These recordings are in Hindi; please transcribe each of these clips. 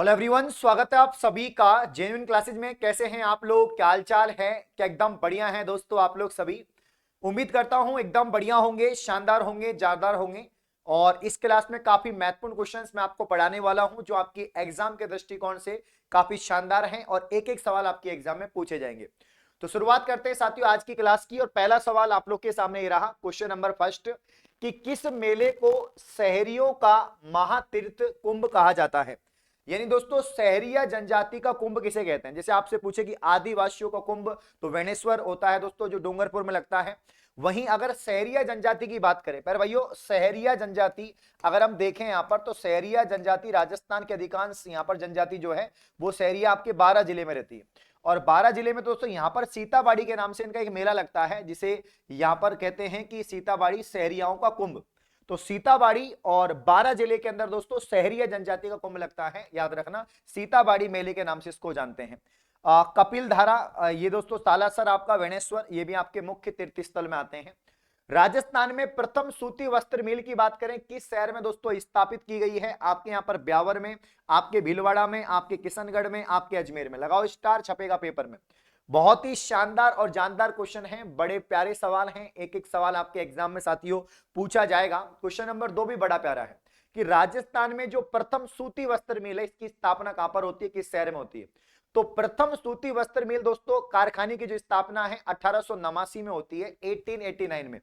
हेलो एवरीवन, स्वागत है आप सभी का जेन्युइन क्लासेज में। कैसे हैं आप लोग? क्या हाल चाल है? क्या एकदम बढ़िया हैं दोस्तों आप लोग सभी? उम्मीद करता हूं एकदम बढ़िया होंगे, शानदार होंगे, जानदार होंगे। और इस क्लास में काफी महत्वपूर्ण क्वेश्चंस मैं आपको पढ़ाने वाला हूं जो आपकी एग्जाम के दृष्टिकोण से काफी शानदार हैं और एक एक सवाल आपके एग्जाम में पूछे जाएंगे। तो शुरुआत करते हैं साथियों आज की क्लास की। और पहला सवाल आप लोग के सामने ये रहा, क्वेश्चन नंबर फर्स्ट, कि किस मेले को शहरियों का महातीर्थ कुंभ कहा जाता है? यानी दोस्तों शहरिया जनजाति का कुंभ किसे कहते हैं? जैसे आपसे पूछे कि आदिवासियों का कुंभ तो वेणेश्वर होता है दोस्तों, जो डूंगरपुर में लगता है। वहीं अगर शहरिया जनजाति की बात करें, पर भाइयों शहरिया जनजाति अगर हम देखें यहां पर, तो शहरिया जनजाति राजस्थान के अधिकांश यहां पर जनजाति जो है वो शहरिया आपके 12 जिले में रहती है। और 12 जिले में दोस्तों यहां पर सीताबाड़ी के नाम से इनका एक मेला लगता है, जिसे यहां पर कहते हैं कि सीताबाड़ी शहरियाओं का कुंभ। तो सीताबाड़ी और 12 जिले के अंदर दोस्तों शहरिया जनजाति का कुंभ लगता है, याद रखना। सीताबाड़ी मेले के नाम से इसको जानते हैं। कपिल धारा, ये दोस्तों सालासर आपका वेणेश्वर, ये भी आपके मुख्य तीर्थ स्थल में आते हैं। राजस्थान में प्रथम सूती वस्त्र मिल की बात करें, किस शहर में दोस्तों स्थापित की गई है? आपके यहां पर ब्यावर में, आपके भीलवाड़ा में, आपके किशनगढ़ में, आपके अजमेर में। लगाओ स्टार, छपेगा पेपर में। बहुत ही शानदार और जानदार क्वेश्चन है, बड़े प्यारे सवाल हैं। एक एक सवाल आपके एग्जाम में साथियों पूछा जाएगा। क्वेश्चन नंबर 2 भी बड़ा प्यारा है कि राजस्थान में जो प्रथम सूती वस्त्र मिल है इसकी स्थापना कहां पर होती है, किस शहर में होती है? तो प्रथम सूती वस्त्र मिल दोस्तों कारखाने की जो स्थापना है 1889 में होती है, 1889 में।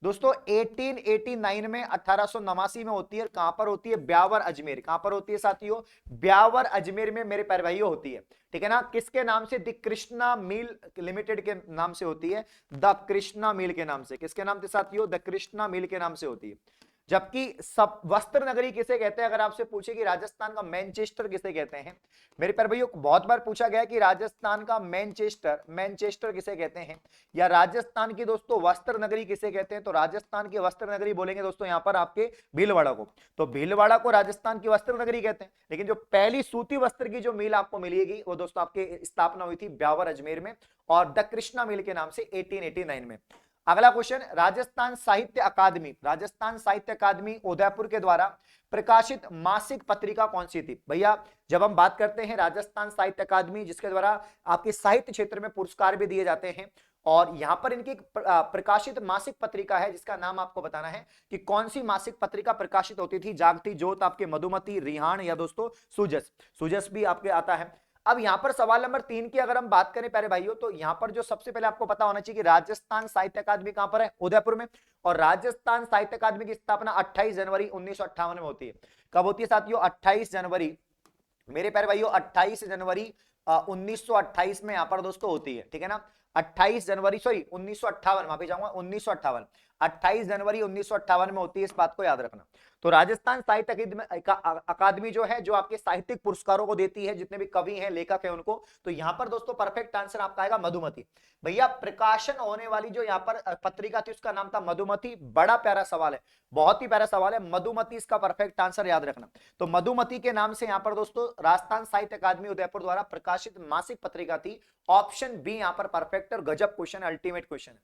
दोस्तों 1889 में 1889 में होती है। कहां पर होती है? ब्यावर अजमेर। कहां पर होती है साथियों? ब्यावर अजमेर में मेरे प्यारे भाइयों होती है। ठीक है ना? किसके नाम से? द कृष्णा मिल लिमिटेड के नाम से होती है। द कृष्णा मिल के नाम से। किसके नाम से साथियों? द कृष्णा मिल के नाम से होती है। जबकि सब वस्त्र नगरी किसे कहते हैं? अगर आपसे पूछे कि राजस्थान का मैनचेस्टर किसे कहते हैं, मेरे प्यारे भाइयों बहुत बार पूछा गया कि राजस्थान का मैनचेस्टर, मैनचेस्टर किसे कहते हैं, या राजस्थान की दोस्तों वस्त्र नगरी किसे कहते हैं? तो राजस्थान की वस्त्र नगरी बोलेंगे दोस्तों यहां पर आपके भीलवाड़ा को। तो भीलवाड़ा को राजस्थान की वस्त्र नगरी कहते हैं। लेकिन जो पहली सूती वस्त्र की जो मिल आपको मिलेगी वो दोस्तों आपके स्थापना हुई थी ब्यावर अजमेर में और द कृष्णा मिल के नाम से 1889 में। अगला क्वेश्चन, राजस्थान साहित्य अकादमी, राजस्थान साहित्य अकादमी उदयपुर के द्वारा प्रकाशित मासिक पत्रिका कौन सी थी? भैया जब हम बात करते हैं राजस्थान साहित्य अकादमी, जिसके द्वारा आपके साहित्य क्षेत्र में पुरस्कार भी दिए जाते हैं, और यहां पर इनकी प्रकाशित मासिक पत्रिका है जिसका नाम आपको बताना है कि कौन सी मासिक पत्रिका प्रकाशित होती थी। जागती ज्योत, आपके मधुमती, रिहान, या दोस्तों सुजस। सुजस भी आपके आता है। अब यहां पर सवाल नंबर 3 की अगर हम बात करें प्यारे भाइयों, तो यहां पर जो सबसे पहले आपको पता होना चाहिए कि राजस्थान साहित्य अकादमी कहां पर है? उदयपुर में। और राजस्थान साहित्य अकादमी की स्थापना 28 जनवरी 1958 में होती है। कब होती है साथियों? 28 जनवरी, मेरे प्यारे भाइयों 28 जनवरी 1928 में यहां पर दोस्तों होती है। ठीक है ना? 28 जनवरी, सॉरी 1958, माफी चाहूंगा, 1958, 28 जनवरी 1958 में होती है, इस बात को याद रखना। तो राजस्थान साहित्य अकादमी जो है, जो आपके साहित्यिक पुरस्कारों को देती है, जितने भी कवि हैं, लेखक हैं उनको। तो यहां पर दोस्तों परफेक्ट आंसर आपका आएगा मधुमती। भैया प्रकाशन होने वाली जो यहाँ पर पत्रिका थी उसका नाम था मधुमती। बड़ा प्यारा सवाल है, बहुत ही प्यारा सवाल है। मधुमती इसका परफेक्ट आंसर, याद रखना। तो मधुमती के नाम से यहां पर दोस्तों राजस्थान साहित्य अकादमी उदयपुर द्वारा प्रकाशित मासिक पत्रिका थी। ऑप्शन बी यहां पर परफेक्ट और गजब क्वेश्चन, अल्टीमेट क्वेश्चन है।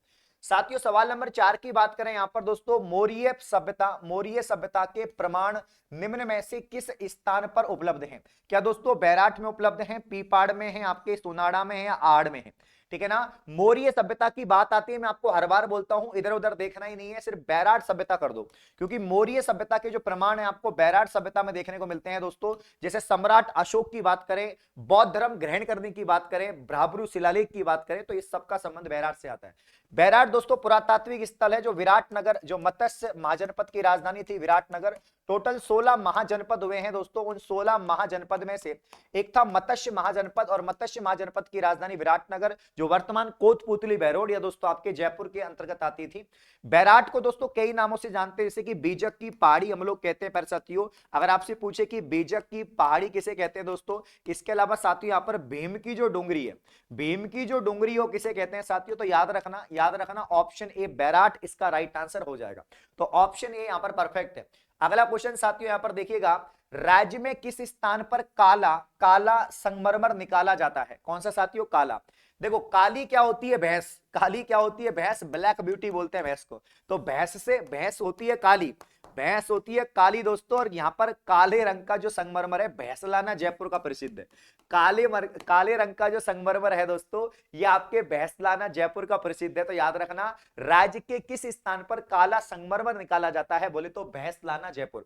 साथियों सवाल नंबर 4 की बात करें यहां पर दोस्तों, मौर्य सभ्यता, मौर्य सभ्यता के प्रमाण निम्न में से किस स्थान पर उपलब्ध हैं? क्या दोस्तों बैराठ में उपलब्ध हैं, पीपाड़ में है, आपके सोनाड़ा में है, या आड़ में है? ठीक है ना? मौर्य सभ्यता की बात आती है, मैं आपको हर बार बोलता हूं इधर उधर देखना ही नहीं है, सिर्फ बैराठ सभ्यता कर दो, क्योंकि मौर्य सभ्यता के जो प्रमाण है आपको बैराठ सभ्यता में देखने को मिलते हैं दोस्तों। जैसे सम्राट अशोक की बात करें, बौद्ध धर्म ग्रहण करने की बात करें, ब्राह्मणु शिलालेख की बात करें, तो इस सबका संबंध बैराठ से आता है। बैराठ दोस्तों पुरातात्विक स्थल है, जो विराटनगर, जो मत्स्य महाजनपद की राजधानी थी विराटनगर। टोटल 16 महाजनपद हुए हैं दोस्तों। उन 16 महाजनपद में से एक था मत्स्य महाजनपद, और मत्स्य महाजनपद की राजधानी विराटनगर, जो वर्तमान कोटपुतली बहरोड या दोस्तों आपके जयपुर के अंतर्गत आती थी। बैराठ को दोस्तों कई नामों से जानते हैं, जैसे कि बीजक की पहाड़ी हम लोग कहते हैं। पर साथियों अगर आपसे पूछे कि बीजक की पहाड़ी किसे कहते हैं दोस्तों, इसके अलावा साथियों यहाँ पर भीम की जो डूंगरी है, भीम की जो डूंगरी हो किसे कहते हैं साथियों? तो याद रखना, याद रखना, ऑप्शन ए बैराठ इसका राइट आंसर हो जाएगा। तो ऑप्शन ए यहां पर परफेक्ट है। अगला क्वेश्चन साथियों यहां पर देखिएगा, राज्य में किस स्थान पर काला, काला संगमरमर निकाला जाता है? कौन सा साथियों? काला। देखो काली क्या होती है? भैंस। काली क्या होती है? भैंस। ब्लैक ब्यूटी बोलते हैं भैंस को। तो भैंस से भैंस होती है काली। भैंस होती है काली दोस्तों, और यहाँ पर काले रंग का जो संगमरमर है भैंसलाना जयपुर का प्रसिद्ध है। काले रंग का जो संगमरमर है दोस्तों ये आपके भैंसलाना जयपुर का प्रसिद्ध है। तो याद रखना राज्य के किस स्थान पर काला संगमरमर निकाला जाता है, बोले तो भैंसलाना जयपुर।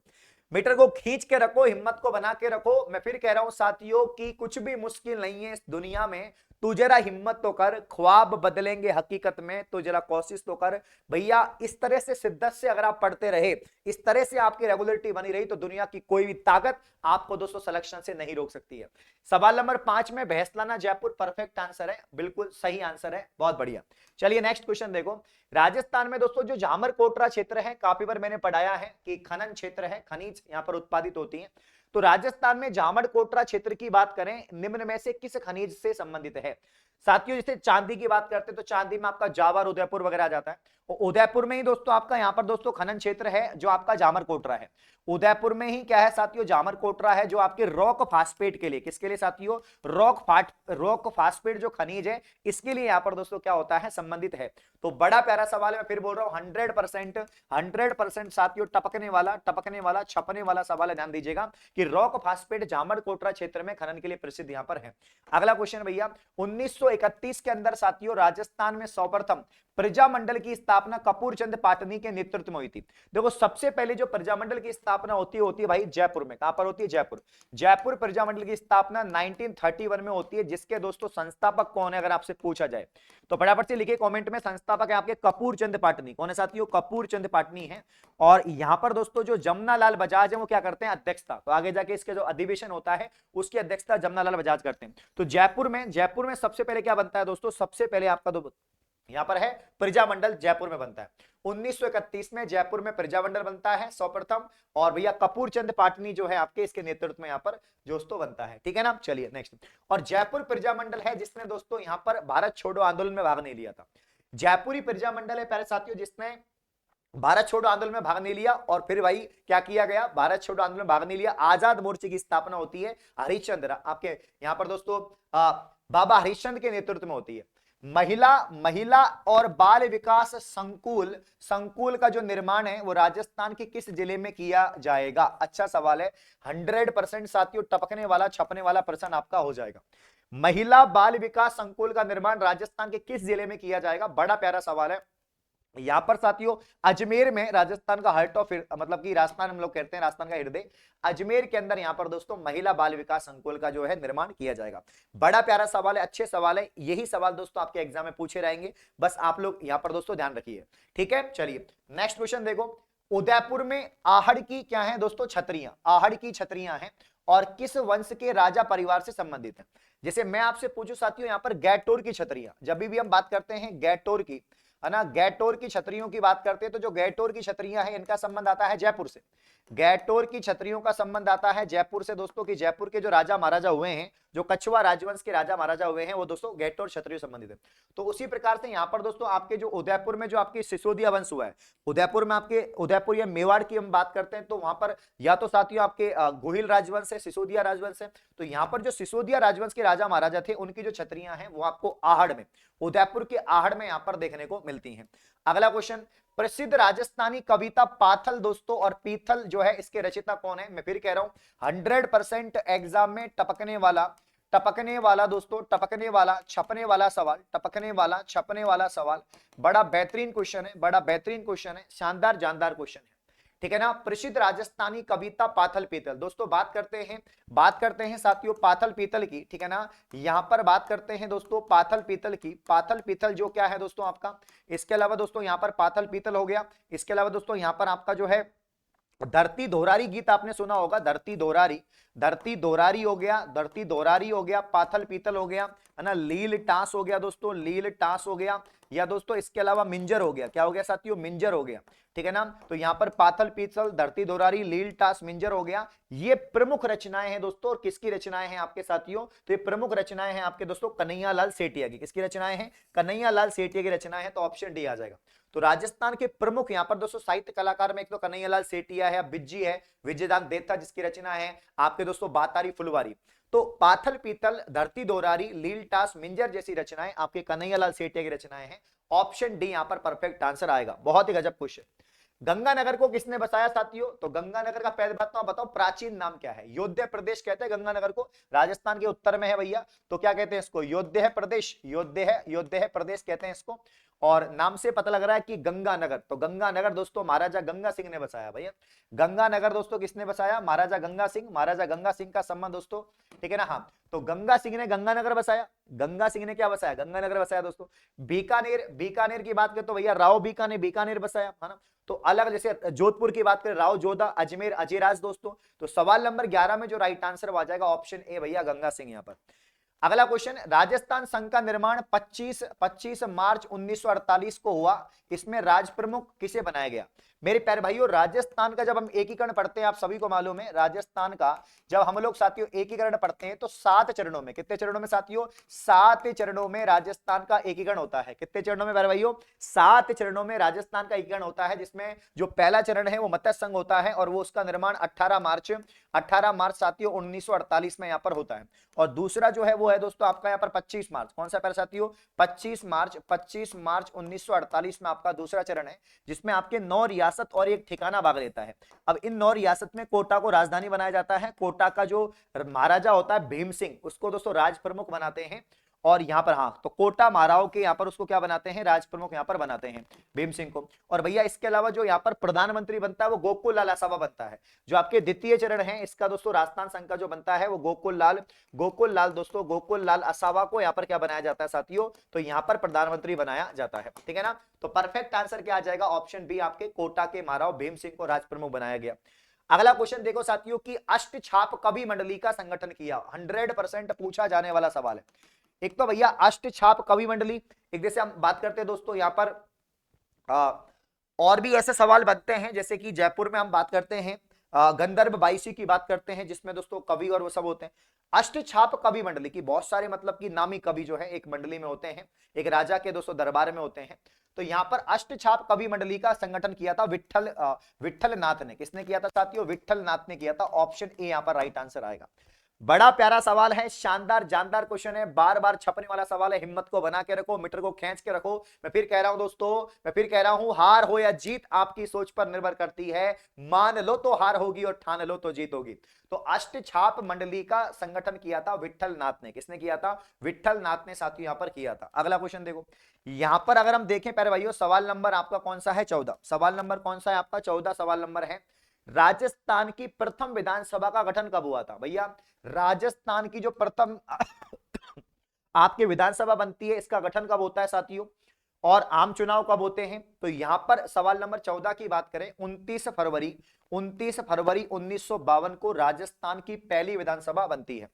मीटर को खींच के रखो, हिम्मत को बना के रखो। मैं फिर कह रहा हूं साथियों कि कुछ भी मुश्किल नहीं है इस दुनिया में, तू जरा हिम्मत तो कर, ख्वाब बदलेंगे हकीकत में, तो जरा कोशिश तो कर भैया। इस तरह से शिद्दत से अगर आप पढ़ते रहे, इस तरह से आपकी रेगुलरिटी बनी रही, तो दुनिया की कोई भी ताकत आपको दोस्तों सिलेक्शन से नहीं रोक सकती है। सवाल नंबर 5 में भैंसलाना जयपुर परफेक्ट आंसर है, बिल्कुल सही आंसर है, बहुत बढ़िया। चलिए नेक्स्ट क्वेश्चन देखो। राजस्थान में दोस्तों जो झामर कोटरा क्षेत्र है, काफी बार मैंने पढ़ाया है कि खनन क्षेत्र है, खनिज यहां पर उत्पादित होती है। तो राजस्थान में झामर कोटरा क्षेत्र की बात करें, निम्न में से किस खनिज से संबंधित है? साथियों जैसे चांदी की बात करते हैं तो चांदी में आपका जावर, उदयपुर वगैरह आ जाता है। उदयपुर में ही दोस्तों आपका यहाँ पर दोस्तों खनन क्षेत्र है जो आपका जामर कोटरा है। उदयपुर में ही क्या है साथियों, जामर कोटरा है, जो आपके रॉक फास्फेट के लिए, किसके लिए साथियों, रॉक फास्फेट जो खनिज है इसके लिए यहाँ पर दोस्तों क्या होता है, संबंधित है। तो बड़ा प्यारा सवाल है, मैं फिर बोल रहा हूं 100% साथियों टपकने वाला छपने वाला सवाल है। ध्यान दीजिएगा कि रॉक फास्फेट जामर कोटरा क्षेत्र में खनन के लिए प्रसिद्ध यहाँ पर है। अगला क्वेश्चन भैया, 1931 के अंदर साथियों राजस्थान में सर्वप्रथम प्रजामंडल की स्थापना कपूर चंद पाटनी के नेतृत्व में हुई थी। देखो सबसे पहले जो प्रजामंडल की स्थापना होती है भाई जयपुर में। कहां पर होती है, जयपुर प्रजामंडल की स्थापना 1931 में होती है। जिसके दोस्तों संस्थापक कौन है अगर आपसे पूछा जाए तो फटाफट से लिखिए कमेंट में, संस्थापक है आपके कपूर चंद पाटनी। कौन है साथियों, कपूर चंद पाटनी है। और यहां पर दोस्तों जो जमुनालाल बजाज है वो क्या करते हैं, अध्यक्षता। तो आगे जाके इसके जो अधिवेशन होता है उसकी अध्यक्षता जमुनालाल बजाज करते हैं। तो जयपुर में सबसे पहले क्या बनता है दोस्तों, सबसे पहले आपका यहां पर है प्रजामंडल जयपुर में बनता है। 1931 में जयपुर में प्रजामंडल बनता है सर्वप्रथम, और भैया कपूर चंद पाटनी जो है आपके इसके नेतृत्व में यहां पर दोस्तों बनता है। ठीक है ना, चलिए नेक्स्ट। और जयपुर प्रजामंडल है जिसने दोस्तों यहां पर भारत छोड़ो आंदोलन में भाग नहीं लिया था। जयपुरी प्रजामंडल है प्यारे साथियों जिसने भारत छोड़ो आंदोलन में भाग नहीं लिया, और फिर भाई क्या किया गया, भारत छोड़ो आंदोलन में भाग नहीं लिया, आजाद मोर्चे की स्थापना होती है हरिश्चंद्र आपके यहां पर दोस्तों बाबा हरिश्चंद्र के नेतृत्व में होती है। महिला और बाल विकास संकुल का जो निर्माण है वो राजस्थान के किस जिले में किया जाएगा? अच्छा सवाल है, 100% साथियों टपकने वाला छपने वाला प्रश्न आपका हो जाएगा। महिला बाल विकास संकुल का निर्माण राजस्थान के किस जिले में किया जाएगा? बड़ा प्यारा सवाल है। यहां पर साथियों अजमेर में, राजस्थान का हार्ट ऑफ, मतलब कि राजस्थान हम लोग कहते हैं राजस्थान का हृदय, अजमेर के अंदर यहां पर दोस्तों महिला बाल विकास संकुल का जो है निर्माण किया जाएगा। बड़ा प्यारा सवाल है, अच्छे सवाल है, यही सवाल दोस्तों आपके एग्जाम में पूछे रहेंगे, बस आप लोग यहां पर दोस्तों ध्यान रखिए। ठीक है, चलिए नेक्स्ट क्वेश्चन देखो। उदयपुर में आहड़ की क्या है दोस्तों, छतरियां, आहड़ की छतरियां हैं, और किस वंश के राजा परिवार से संबंधित है? जैसे मैं आपसे पूछूं साथियों यहां पर गैटोर की छतरियां, जब भी हम बात करते हैं गैटोर की, है ना, गैटोर की छतरियों की बात करते हैं तो जो गैटोर की छतरियां हैं इनका संबंध आता है जयपुर से। गैटोर की छतरियों का संबंध आता है जयपुर से दोस्तों, कि जयपुर के जो राजा महाराजा हुए हैं, जो कछुआ राजवंश के राजा महाराजा हुए हैं वो दोस्तों गैटोर छतरियों संबंधित है। तो उसी प्रकार से यहाँ पर दोस्तों आपके जो उदयपुर में जो आपकी सिसोदिया वंश हुआ है, उदयपुर में आपके उदयपुर या मेवाड़ की हम बात करते हैं तो वहां पर या तो साथियों आपके गोहिल राजवंश है, सिसोदिया राजवंश है। तो यहाँ पर जो सिसोदिया राजवंश के राजा महाराजा थे उनकी जो छतरियां हैं वो आपको आहड़ में, उदयपुर के आहड़ में यहाँ पर देखने को मिलती हैं। अगला क्वेश्चन, प्रसिद्ध राजस्थानी कविता पाथल दोस्तों और पीथल जो है इसके रचयिता कौन है? मैं फिर कह रहा हूं 100% एग्जाम में टपकने वाला दोस्तों, टपकने वाला छपने वाला सवाल, टपकने वाला छपने वाला सवाल, बड़ा बेहतरीन क्वेश्चन है, बड़ा बेहतरीन क्वेश्चन है, शानदार जानदार क्वेश्चन है। ठीक है ना, प्रसिद्ध राजस्थानी कविता पाथल पीतल। दोस्तों बात करते हैं साथियों पाथल पीतल की। ठीक है ना, यहां पर बात करते हैं दोस्तों पाथल पीतल की। पाथल पीतल जो क्या है दोस्तों आपका, इसके अलावा दोस्तों यहां पर पाथल पीतल हो गया, इसके अलावा दोस्तों यहां पर आपका जो है धरती दोरारी गीत आपने सुना होगा, धरती दोरारी हो गया, पाथल पीतल हो गया, है ना, लील टास हो गया दोस्तों, लील टास हो गया, या दोस्तों इसके अलावा मिंजर हो गया। क्या हो गया साथियों, मिंजर हो गया। ठीक है ना, तो यहां पर पाथल पीतल, धरती दोरारी, लील टास, मिंजर हो गया। ये प्रमुख रचनाएं हैं दोस्तों, और किसकी रचनाएं हैं आपके साथियों, तो ये प्रमुख रचनाएं हैं आपके दोस्तों कन्हैयालाल सेठिया की। किसकी रचनाएं हैं, कन्हैयालाल सेठिया की रचनाएं हैं, तो ऑप्शन डी आ जाएगा। तो राजस्थान के प्रमुख यहाँ पर दोस्तों साहित्य कलाकार में एक तो कन्हैयालाल सेठिया है, बिज्जी है, विजयदान देथा जिसकी रचना है आपके दोस्तों बातारी फुलवारी। तो पाथल पीतल, धरती दोरारी, लील टास, मिंजर जैसी रचनाएं आपके कन्हैयालाल सेठिया की रचनाएं हैं। ऑप्शन डी यहां पर परफेक्ट आंसर आएगा। बहुत ही गजब क्वेश्चन। गंगानगर को किसने बसाया साथियों? तो गंगानगर का पहले बात तो आप बताओ प्राचीन नाम क्या है? योध्या प्रदेश कहते हैं गंगानगर को, राजस्थान के उत्तर में है भैया, तो क्या कहते हैं इसको? योध्या प्रदेश, योध्या प्रदेश कहते हैं इसको। और नाम से पता लग रहा है कि गंगानगर, तो गंगानगर दोस्तों महाराजा गंगा सिंह ने बसाया भैया। गंगानगर दोस्तों किसने बसाया? महाराजा गंगा सिंह, महाराजा गंगा सिंह का सम्मान दोस्तों, ठीक है ना। हाँ, तो गंगा सिंह ने गंगानगर बसाया, गंगा सिंह ने क्या बसाया? गंगानगर बसाया दोस्तों। बीकानेर, बीकानेर की बात करें तो भैया राव बीका ने बीकानेर बसाया, है ना। तो अलग, जैसे जोधपुर की बात करें राव जोधा, अजमेर अजयराज दोस्तों। तो सवाल नंबर 11 में जो राइट आंसर आ जाएगा ऑप्शन ए भैया गंगा सिंह यहां पर। अगला क्वेश्चन, राजस्थान संघ का निर्माण 25 मार्च 1948 को हुआ, इसमें राज प्रमुख किसे बनाया गया? मेरे प्यारे भाइयों, राजस्थान का जब हम एकीकरण पढ़ते हैं, आप सभी को मालूम है, राजस्थान का जब हम लोग साथियों एकीकरण पढ़ते हैं तो 7 चरणों में, कितने चरणों में साथियों? 7 चरणों में राजस्थान का एकीकरण होता है। कितने चरणों में प्यारे भाइयों? 7 चरणों में राजस्थान का एकीकरण होता है, जिसमें जो पहला चरण है वो मत्स्य संघ होता है, और वो उसका निर्माण 18 मार्च साथियों 1948 में यहाँ पर होता है। और दूसरा जो है वो है दोस्तों आपका यहाँ पर 25 मार्च, कौन सा प्यारे साथियों? 25 मार्च 1948 में आपका दूसरा चरण है, जिसमें आपके 9 रियासत और एक ठिकाना भाग लेता है। अब इन 9 रियासत में कोटा को राजधानी बनाया जाता है। कोटा का जो महाराजा होता है भीम सिंह, उसको दोस्तों राज प्रमुख बनाते हैं। और यहां पर हाँ, तो कोटा माराओ के यहां पर उसको क्या बनाते हैं? राज प्रमुख यहां पर बनाते हैं भीम सिंह को। और भैया इसके अलावा जो यहां पर प्रधानमंत्री बनता है वो गोकुल लाल आसावा बनता है। जो आपके द्वितीय चरण है इसका दोस्तों राजस्थान संघ का जो बनता है वो गोकुल लाल दोस्तों, गोकुल लाल आसावा को यहां पर क्या बनाया जाता है साथियों? तो यहां पर प्रधानमंत्री बनाया जाता है, ठीक है ना। तो परफेक्ट आंसर क्या आ जाएगा? ऑप्शन बी, आपके कोटा के माराओ भीम सिंह को राज प्रमुख बनाया गया। अगला क्वेश्चन देखो साथियों की अष्टछाप कवि मंडली का संगठन किया, 100% पूछा जाने वाला सवाल है। एक तो भैया अष्टछाप कवि मंडली, एक जैसे हम बात करते हैं दोस्तों यहां पर और भी ऐसे सवाल बनते हैं, जैसे कि जयपुर में हम बात करते हैं गंधर्व बाईसी की बात करते हैं, जिसमें दोस्तों कवि और वो सब होते हैं। अष्टछाप कवि मंडली की बहुत सारे मतलब कि नामी कवि जो है एक मंडली में होते हैं, एक राजा के दोस्तों दरबार में होते हैं। तो यहां पर अष्टछाप कवि मंडली का संगठन किया था विठल नाथ ने। किसने किया था साथियों? विठल नाथ ने किया था। ऑप्शन ए यहां पर राइट आंसर आएगा। बड़ा प्यारा सवाल है, शानदार जानदार क्वेश्चन है, बार बार छपने वाला सवाल है। हिम्मत को बना के रखो, मीटर को खींच के रखो। मैं फिर कह रहा हूं दोस्तों, मैं फिर कह रहा हूं, हार हो या जीत आपकी सोच पर निर्भर करती है। मान लो तो हार होगी और ठान लो तो जीत होगी। तो अष्टछाप मंडली का संगठन किया था विठल नाथ ने। किसने किया था? विठल नाथ ने साथियों यहां पर किया था। अगला क्वेश्चन देखो, यहां पर अगर हम देखें प्यारे भाइयों, सवाल नंबर आपका कौन सा है? 14। सवाल नंबर कौन सा है आपका? 14 सवाल नंबर है। राजस्थान की प्रथम विधानसभा का गठन कब हुआ था? भैया राजस्थान की जो प्रथम आपके विधानसभा बनती है, इसका गठन कब होता है साथियों? और आम चुनाव कब होते हैं? तो यहां पर सवाल नंबर 14 की बात करें, 29 फरवरी 1952 को राजस्थान की पहली विधानसभा बनती है।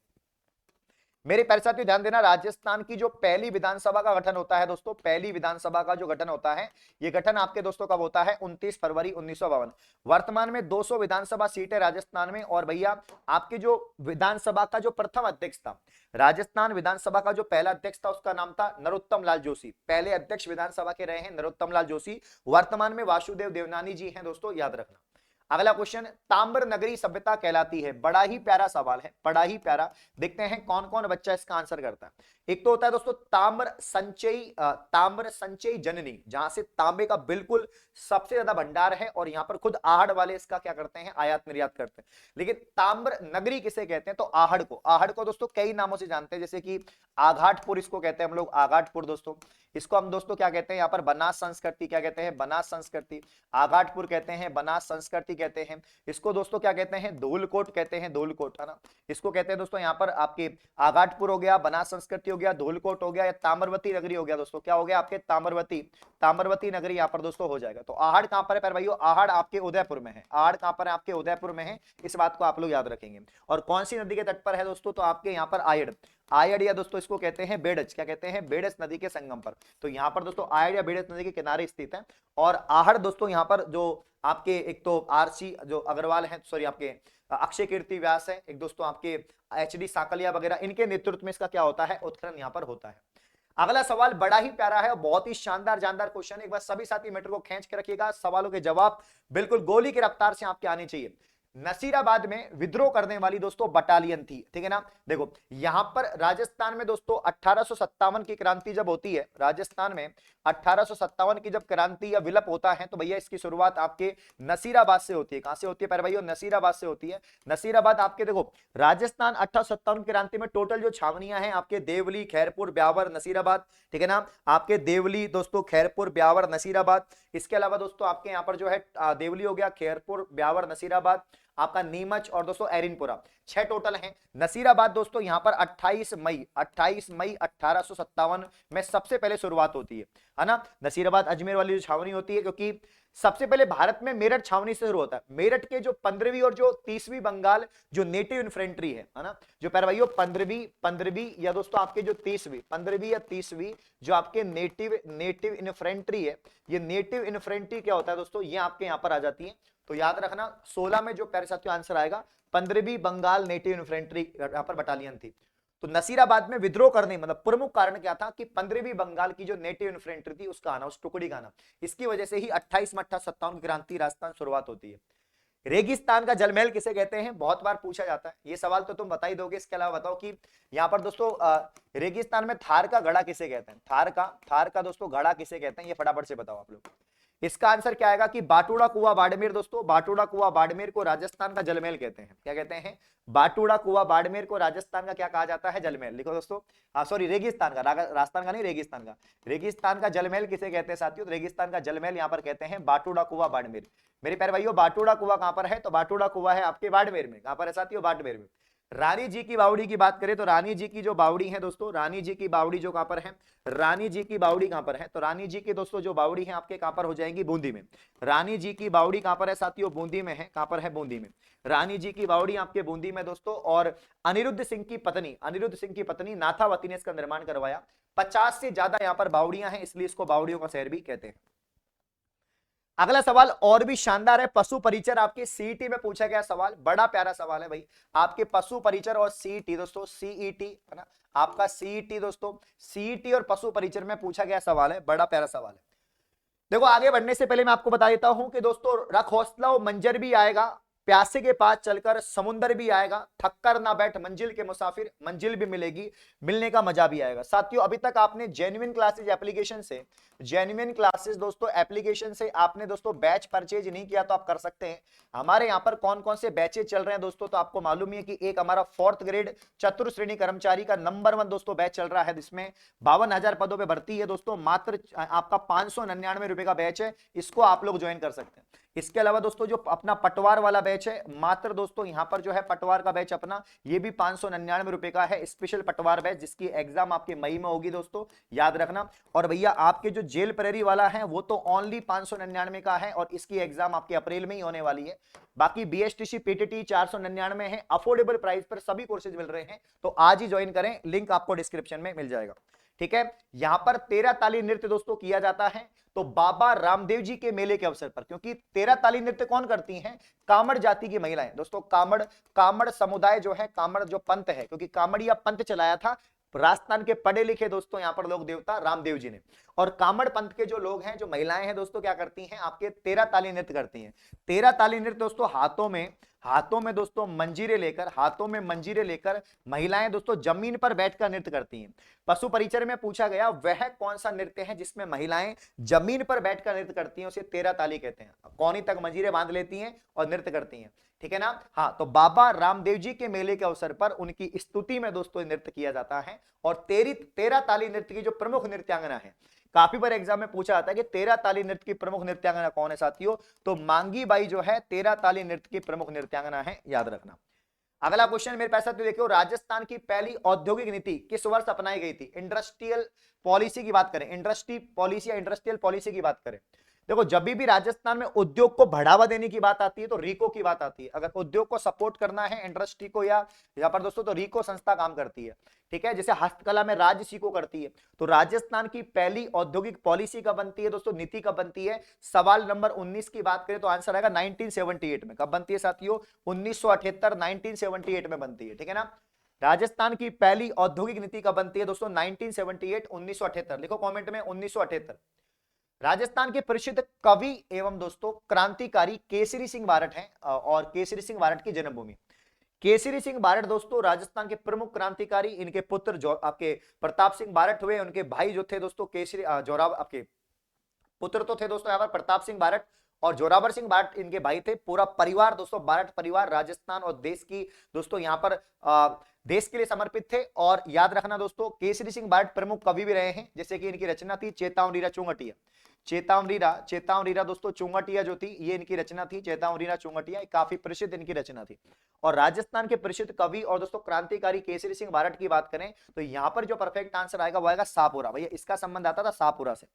मेरे प्यारे साथियों ध्यान देना, राजस्थान की जो पहली विधानसभा का गठन होता है दोस्तों, पहली विधानसभा का जो गठन होता है, ये गठन आपके दोस्तों कब होता है? 29 फरवरी 1952। वर्तमान में 200 विधानसभा सीटें राजस्थान में। और भैया आपके जो विधानसभा का जो प्रथम अध्यक्ष था, राजस्थान विधानसभा का जो पहला अध्यक्ष था, उसका नाम था नरोत्तम लाल जोशी। पहले अध्यक्ष विधानसभा के रहे हैं नरोत्तम लाल जोशी। वर्तमान में वासुदेव देवनानी जी हैं दोस्तों, याद रखना। अगला क्वेश्चन, ताम्र नगरी सभ्यता कहलाती है। बड़ा ही प्यारा सवाल है, बड़ा ही प्यारा। देखते हैं कौन कौन बच्चा इसका आंसर करता है। एक तो होता है दोस्तों ताम्र संचयी जननी, जहां से तांबे का बिल्कुल सबसे ज्यादा भंडार है, और यहां पर खुद आहड़ वाले इसका क्या करते हैं? आयात निर्यात करते हैं। लेकिन ताम्र नगरी किसे कहते हैं? तो आहड़ को दोस्तों कई नामों से जानते हैं, जैसे कि आघाटपुर इसको कहते हैं हम लोग, आघाटपुर दोस्तों। इसको हम दोस्तों क्या कहते हैं यहाँ पर? बनास संस्कृति। क्या कहते हैं? बनास संस्कृति। आघाटपुर कहते हैं, बनास संस्कृति कहते हैं। इसको दोस्तों क्या कहते हैं? धूलकोट कहते हैं, धूलकोट, है ना। इसको कहते हैं दोस्तों यहाँ पर आपके आघाटपुर हो गया, बनास संस्कृति हो गया, धूलकोट हो गया, या ताम्रवती नगरी हो गया दोस्तों। क्या हो गया आपके? ताम्रवती नगरी यहाँ पर दोस्तों हो जाएगा। तो आहड़ कहां पर है प्यारे भाइयों? आहड़ आपके उदयपुर में है। आहड़ कहां पर है? आपके उदयपुर में है। इस बात को आप लोग याद रखेंगे। और कौन सी नदी के तट पर है दोस्तों? तो आपके यहाँ पर आयड़ या दोस्तों इसको कहते हैं बेड़च। क्या कहते हैं? बेड़च नदी के संगम पर। तो यहाँ पर दोस्तों आयड़ या बेड़च नदी के किनारे स्थित है। और आहड़ दोस्तों यहाँ पर जो आपके एक तो आरसी जो अग्रवाल है, सॉरी आपके अक्षय कीर्ति व्यास है, एक दोस्तों आपके एचडी साकलिया वगैरह, इनके नेतृत्व में इसका क्या होता है? उत्खनन यहाँ पर होता है। अगला सवाल बड़ा ही प्यारा है और बहुत ही शानदार जानदार क्वेश्चन है। एक बार सभी साथी मीटर को खींच के रखिएगा, सवालों के जवाब बिल्कुल गोली की रफ्तार से आपके आने चाहिए। नसीराबाद में विद्रोह करने वाली दोस्तों बटालियन थी, ठीक है ना। देखो यहां पर राजस्थान में दोस्तों 1857 की क्रांति जब होती है, राजस्थान में 1857 की जब क्रांति या विलप होता है, तो भैया इसकी शुरुआत आपके नसीराबाद से होती है। कहां से होती है प्यारे भाइयों? नसीराबाद से होती है। नसीराबाद आपके देखो राजस्थान 1857 की क्रांति में टोटल जो छावनियां हैं आपके देवली, खैरपुर, ब्यावर, नसीराबाद, ठीक है ना। आपके देवली दोस्तों, खैरपुर, ब्यावर, नसीराबाद। इसके अलावा दोस्तों आपके यहाँ पर जो है देवली हो गया, खैरपुर, ब्यावर, नसीराबाद, आपका नीमच और दोस्तों एरिनपुरा, 6 टोटल हैं। नसीराबाद दोस्तों यहां पर 28 मई 1857 में सबसे पहले शुरुआत होती है ना। नसीराबाद अजमेर वाली जो छावनी होती है, क्योंकि सबसे पहले भारत में मेरठ छावनी से शुरू होता है। मेरठ के जो 15वीं और जो 30वीं बंगाल जो नेटिव इन्फेंट्री है ना, जो प्यारे भाइयों 15वीं या दोस्तों आपके जो 30वीं 15वीं या 30वीं जो आपके नेटिव इन्फेंट्री है, ये नेटिव इन्फेंट्री क्या होता है दोस्तों, ये आपके यहां पर आ जाती है। तो याद रखना 16 में जो प्यारे साथियों आंसर आएगा 15वीं बंगाल नेटिव इन्फेंट्री यहां पर बटालियन थी। तो नसीराबाद में विद्रोह करने मतलब प्रमुख कारण क्या था कि 15वीं बंगाल की जो नेटिव इन्फेंट्री थी उसका आना, उस टुकड़ी का आना, इसकी वजह से ही 28 में 1857 की क्रांति राजस्थान शुरुआत होती है। रेगिस्तान का जलमहल किसे कहते हैं, बहुत बार पूछा जाता है ये सवाल, तो तुम बता ही दोगे। इसके अलावा बताओ कि यहाँ पर दोस्तों रेगिस्तान में थार का गढ़ा किसे कहते हैं? थार का दोस्तों गढ़ा किसे कहते हैं, ये फटाफट से बताओ आप लोग। इसका आंसर क्या आएगा कि बाटूड़ा कुआ बाड़मेर। दोस्तों बाटूड़ा कुआ बाड़मेर को राजस्थान का जलमहल कहते हैं। क्या कहते हैं? बाटूड़ा कुआ बाड़मेर को राजस्थान का क्या कहा जाता है? जलमहल। लिखो दोस्तों, सॉरी रेगिस्तान का, राजस्थान का नहीं, रेगिस्तान का जलमहल किसे कहते हैं साथियों? रेगिस्तान का जलमहल यहाँ पर कहते हैं बाटूड़ा कुआ बाड़मेर। मेरे प्यारे भाइयों बाटूड़ा कुआ कहां पर है? तो बाटूड़ा कुआ है आपके बाड़मेर में। कहां पर है साथियों? बाड़मेर में। रानी जी की बावड़ी की बात करें तो रानी जी की जो बावड़ी है दोस्तों, रानी जी की बावड़ी जो कहां पर है? रानी जी की बावड़ी कहां पर है? तो रानी जी की दोस्तों जो बावड़ी है आपके कहां पर हो जाएंगी? बूंदी में। रानी जी की बावड़ी कहां पर है साथियों? बूंदी में है। कहां पर है? बूंदी में। रानी जी की बावड़ी आपके बूंदी में दोस्तों। और अनिरुद्ध सिंह की पत्नी नाथावती ने इसका निर्माण करवाया। 50 से ज्यादा यहाँ पर बावड़ियां हैं, इसलिए इसको बावड़ियों का शहर भी कहते हैं। अगला सवाल और भी शानदार है। पशु परिचर आपके सीईटी में पूछा गया सवाल, बड़ा प्यारा सवाल है भाई। आपके पशु परिचर और सीईटी दोस्तों, सीईटी है ना आपका, सीईटी दोस्तों, सीईटी और पशु परिचर में पूछा गया सवाल है, बड़ा प्यारा सवाल है। देखो आगे बढ़ने से पहले मैं आपको बता देता हूं कि दोस्तों रख हौसला मंजर भी आएगा, प्यासे के पास चलकर समुंदर भी आएगा, थककर ना बैठ मंजिल के मुसाफिर, मंजिल भी मिलेगी, मिलने का मजा भी आएगा। साथियों अभी तक आपने जेन्युइन क्लासेस एप्लीकेशन से, जेन्युइन क्लासेस दोस्तों एप्लीकेशन से आपने दोस्तों बैच परचेज नहीं किया तो आप कर सकते हैं। हमारे यहाँ पर कौन कौन से बैचेज चल रहे हैं दोस्तों, तो आपको मालूम ही है कि एक हमारा 4th ग्रेड चतुर्थ श्रेणी कर्मचारी का नंबर 1 दोस्तों बैच चल रहा है, जिसमें 52,000 पदों पर भर्ती है दोस्तों। मात्र आपका 599 रुपए का बैच है, इसको आप लोग ज्वाइन कर सकते हैं। इसके अलावा दोस्तों जो अपना पटवार वाला बैच है, मात्र दोस्तों यहां पर जो है पटवार का बैच अपना, ये भी 599 रुपए का है, स्पेशल पटवार बैच, जिसकी एग्जाम आपके मई में होगी दोस्तों, याद रखना। और भैया आपके जो जेल प्रेरी वाला है वो तो ओनली 599 का है, और इसकी एग्जाम आपके अप्रैल में ही होने वाली है। बाकी बीएसटीसी पीटीटी 499 है, अफोर्डेबल प्राइस पर सभी कोर्सेज मिल रहे हैं, तो आज ही ज्वाइन करें, लिंक आपको डिस्क्रिप्शन में मिल जाएगा। ठीक है, यहां पर 13 ताली नृत्य दोस्तों किया जाता है, तो बाबा रामदेव जी के मेले के अवसर पर, क्योंकि 13 ताली नृत्य कौन करती हैं? कामड़ जाति की महिलाएं दोस्तों। कामड़ समुदाय जो है, कामड़ जो पंथ है, क्योंकि कामड़िया पंथ चलाया था राजस्थान के पढ़े लिखे दोस्तों यहाँ पर लोक देवता रामदेव जी ने। और कामड़ पंथ के जो लोग हैं, जो महिलाएं हैं दोस्तों, क्या करती हैं? आपके 13 ताली नृत्य करती हैं। 13 ताली नृत्य दोस्तों हाथों में दोस्तों मंजीरे लेकर महिलाएं दोस्तों जमीन पर बैठकर नृत्य करती हैं। पशु परिचर में पूछा गया वह कौन सा नृत्य है जिसमें महिलाएं जमीन पर बैठकर नृत्य करती हैं, उसे 13 ताली कहते हैं। कौनी तक मंजीरे बांध लेती हैं और नृत्य करती हैं, ठीक है ना। हाँ, तो बाबा रामदेव जी के मेले के अवसर पर उनकी स्तुति में दोस्तों नृत्य किया जाता है। और 13 ताली नृत्य की जो प्रमुख नृत्यांगना है, काफी बार एग्जाम में पूछा जाता है कि 13 ताली नृत्य की प्रमुख नृत्यांगना कौन है साथियों, तो मांगी बाई जो है 13 ताली नृत्य की प्रमुख नृत्यांगना है, याद रखना। अगला क्वेश्चन मेरे पास देखो, राजस्थान की पहली औद्योगिक नीति किस वर्ष अपनाई गई थी? इंडस्ट्रियल पॉलिसी की बात करें, इंडस्ट्रियल पॉलिसी की बात करें, देखो जब भी राजस्थान में उद्योग को बढ़ावा देने की बात आती है तो रीको की बात आती है। अगर उद्योग को सपोर्ट करना है इंडस्ट्री को, या यहाँ पर दोस्तों तो रीको संस्था काम करती है, ठीक है। जैसे हस्तकला में राज्य सीको करती है, तो राजस्थान की पहली औद्योगिक पॉलिसी कब बनती है दोस्तों, नीति कब बनती है? सवाल नंबर 19 की बात करें तो आंसर आएगा 1978 में। कब बनती है साथियों? 1978, 1978 में बनती है, ठीक है ना। राजस्थान की पहली औद्योगिक नीति कब बनती है दोस्तों? 1978, 1978। लिखो कमेंट में 1978। राजस्थान के प्रसिद्ध कवि एवं दोस्तों क्रांतिकारी केसरी सिंह बारट हैं और केसरी सिंह बारट की जन्मभूमि। केसरी सिंह बारट दोस्तों राजस्थान के प्रमुख क्रांतिकारी, इनके पुत्र जो आपके प्रताप सिंह बारट हुए, उनके भाई जो थे दोस्तों केसरी जोरावर, आपके पुत्र तो थे दोस्तों यहाँ पर प्रताप सिंह बारट और जोरावर सिंह बारट इनके भाई थे। पूरा परिवार दोस्तों बारट परिवार राजस्थान और देश की दोस्तों यहाँ पर देश के लिए समर्पित थे। और याद रखना दोस्तों केसरी सिंह बारट प्रमुख कवि भी रहे हैं, जैसे कि इनकी रचना थी चेतावनीरा चुंगटिया। चेतावनीरा दोस्तों चुंगटिया जो थी ये इनकी रचना थी, चेतावनीरा चुंगटिया काफी प्रसिद्ध इनकी रचना थी। और राजस्थान के प्रसिद्ध कवि और दोस्तों क्रांतिकारी केसरी सिंह बारट की बात करें तो यहाँ पर जो परफेक्ट आंसर आएगा वो आएगा शाहपुरा। भैया इसका संबंध आता था शाहपुरा से,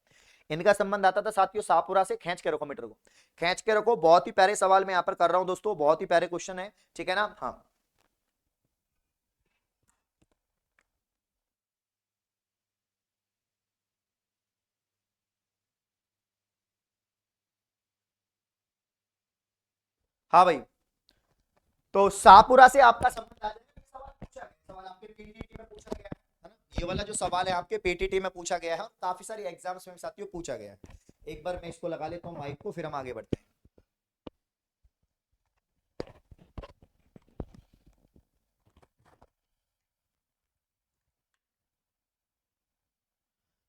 इनका संबंध आता था साथियों शाहपुरा से। खींच के रखो मीटर को, खींच के रखो। बहुत ही प्यारे सवाल मैं यहाँ पर कर रहा हूं दोस्तों, बहुत ही प्यारे क्वेश्चन है, ठीक है ना। हाँ हाँ भाई, तो शाहपुरा से आपका संबंध आ जाएगा। सवाल पूछा गया, सवाल आपके पीटीटी में पूछा गया है ना, ये वाला जो सवाल है आपके पीटीटी में पूछा गया है, काफी सारी एग्जाम्स में साथियों पूछा गया है। एक बार मैं इसको लगा लेता हूँ माइक को, फिर हम आगे बढ़ते हैं।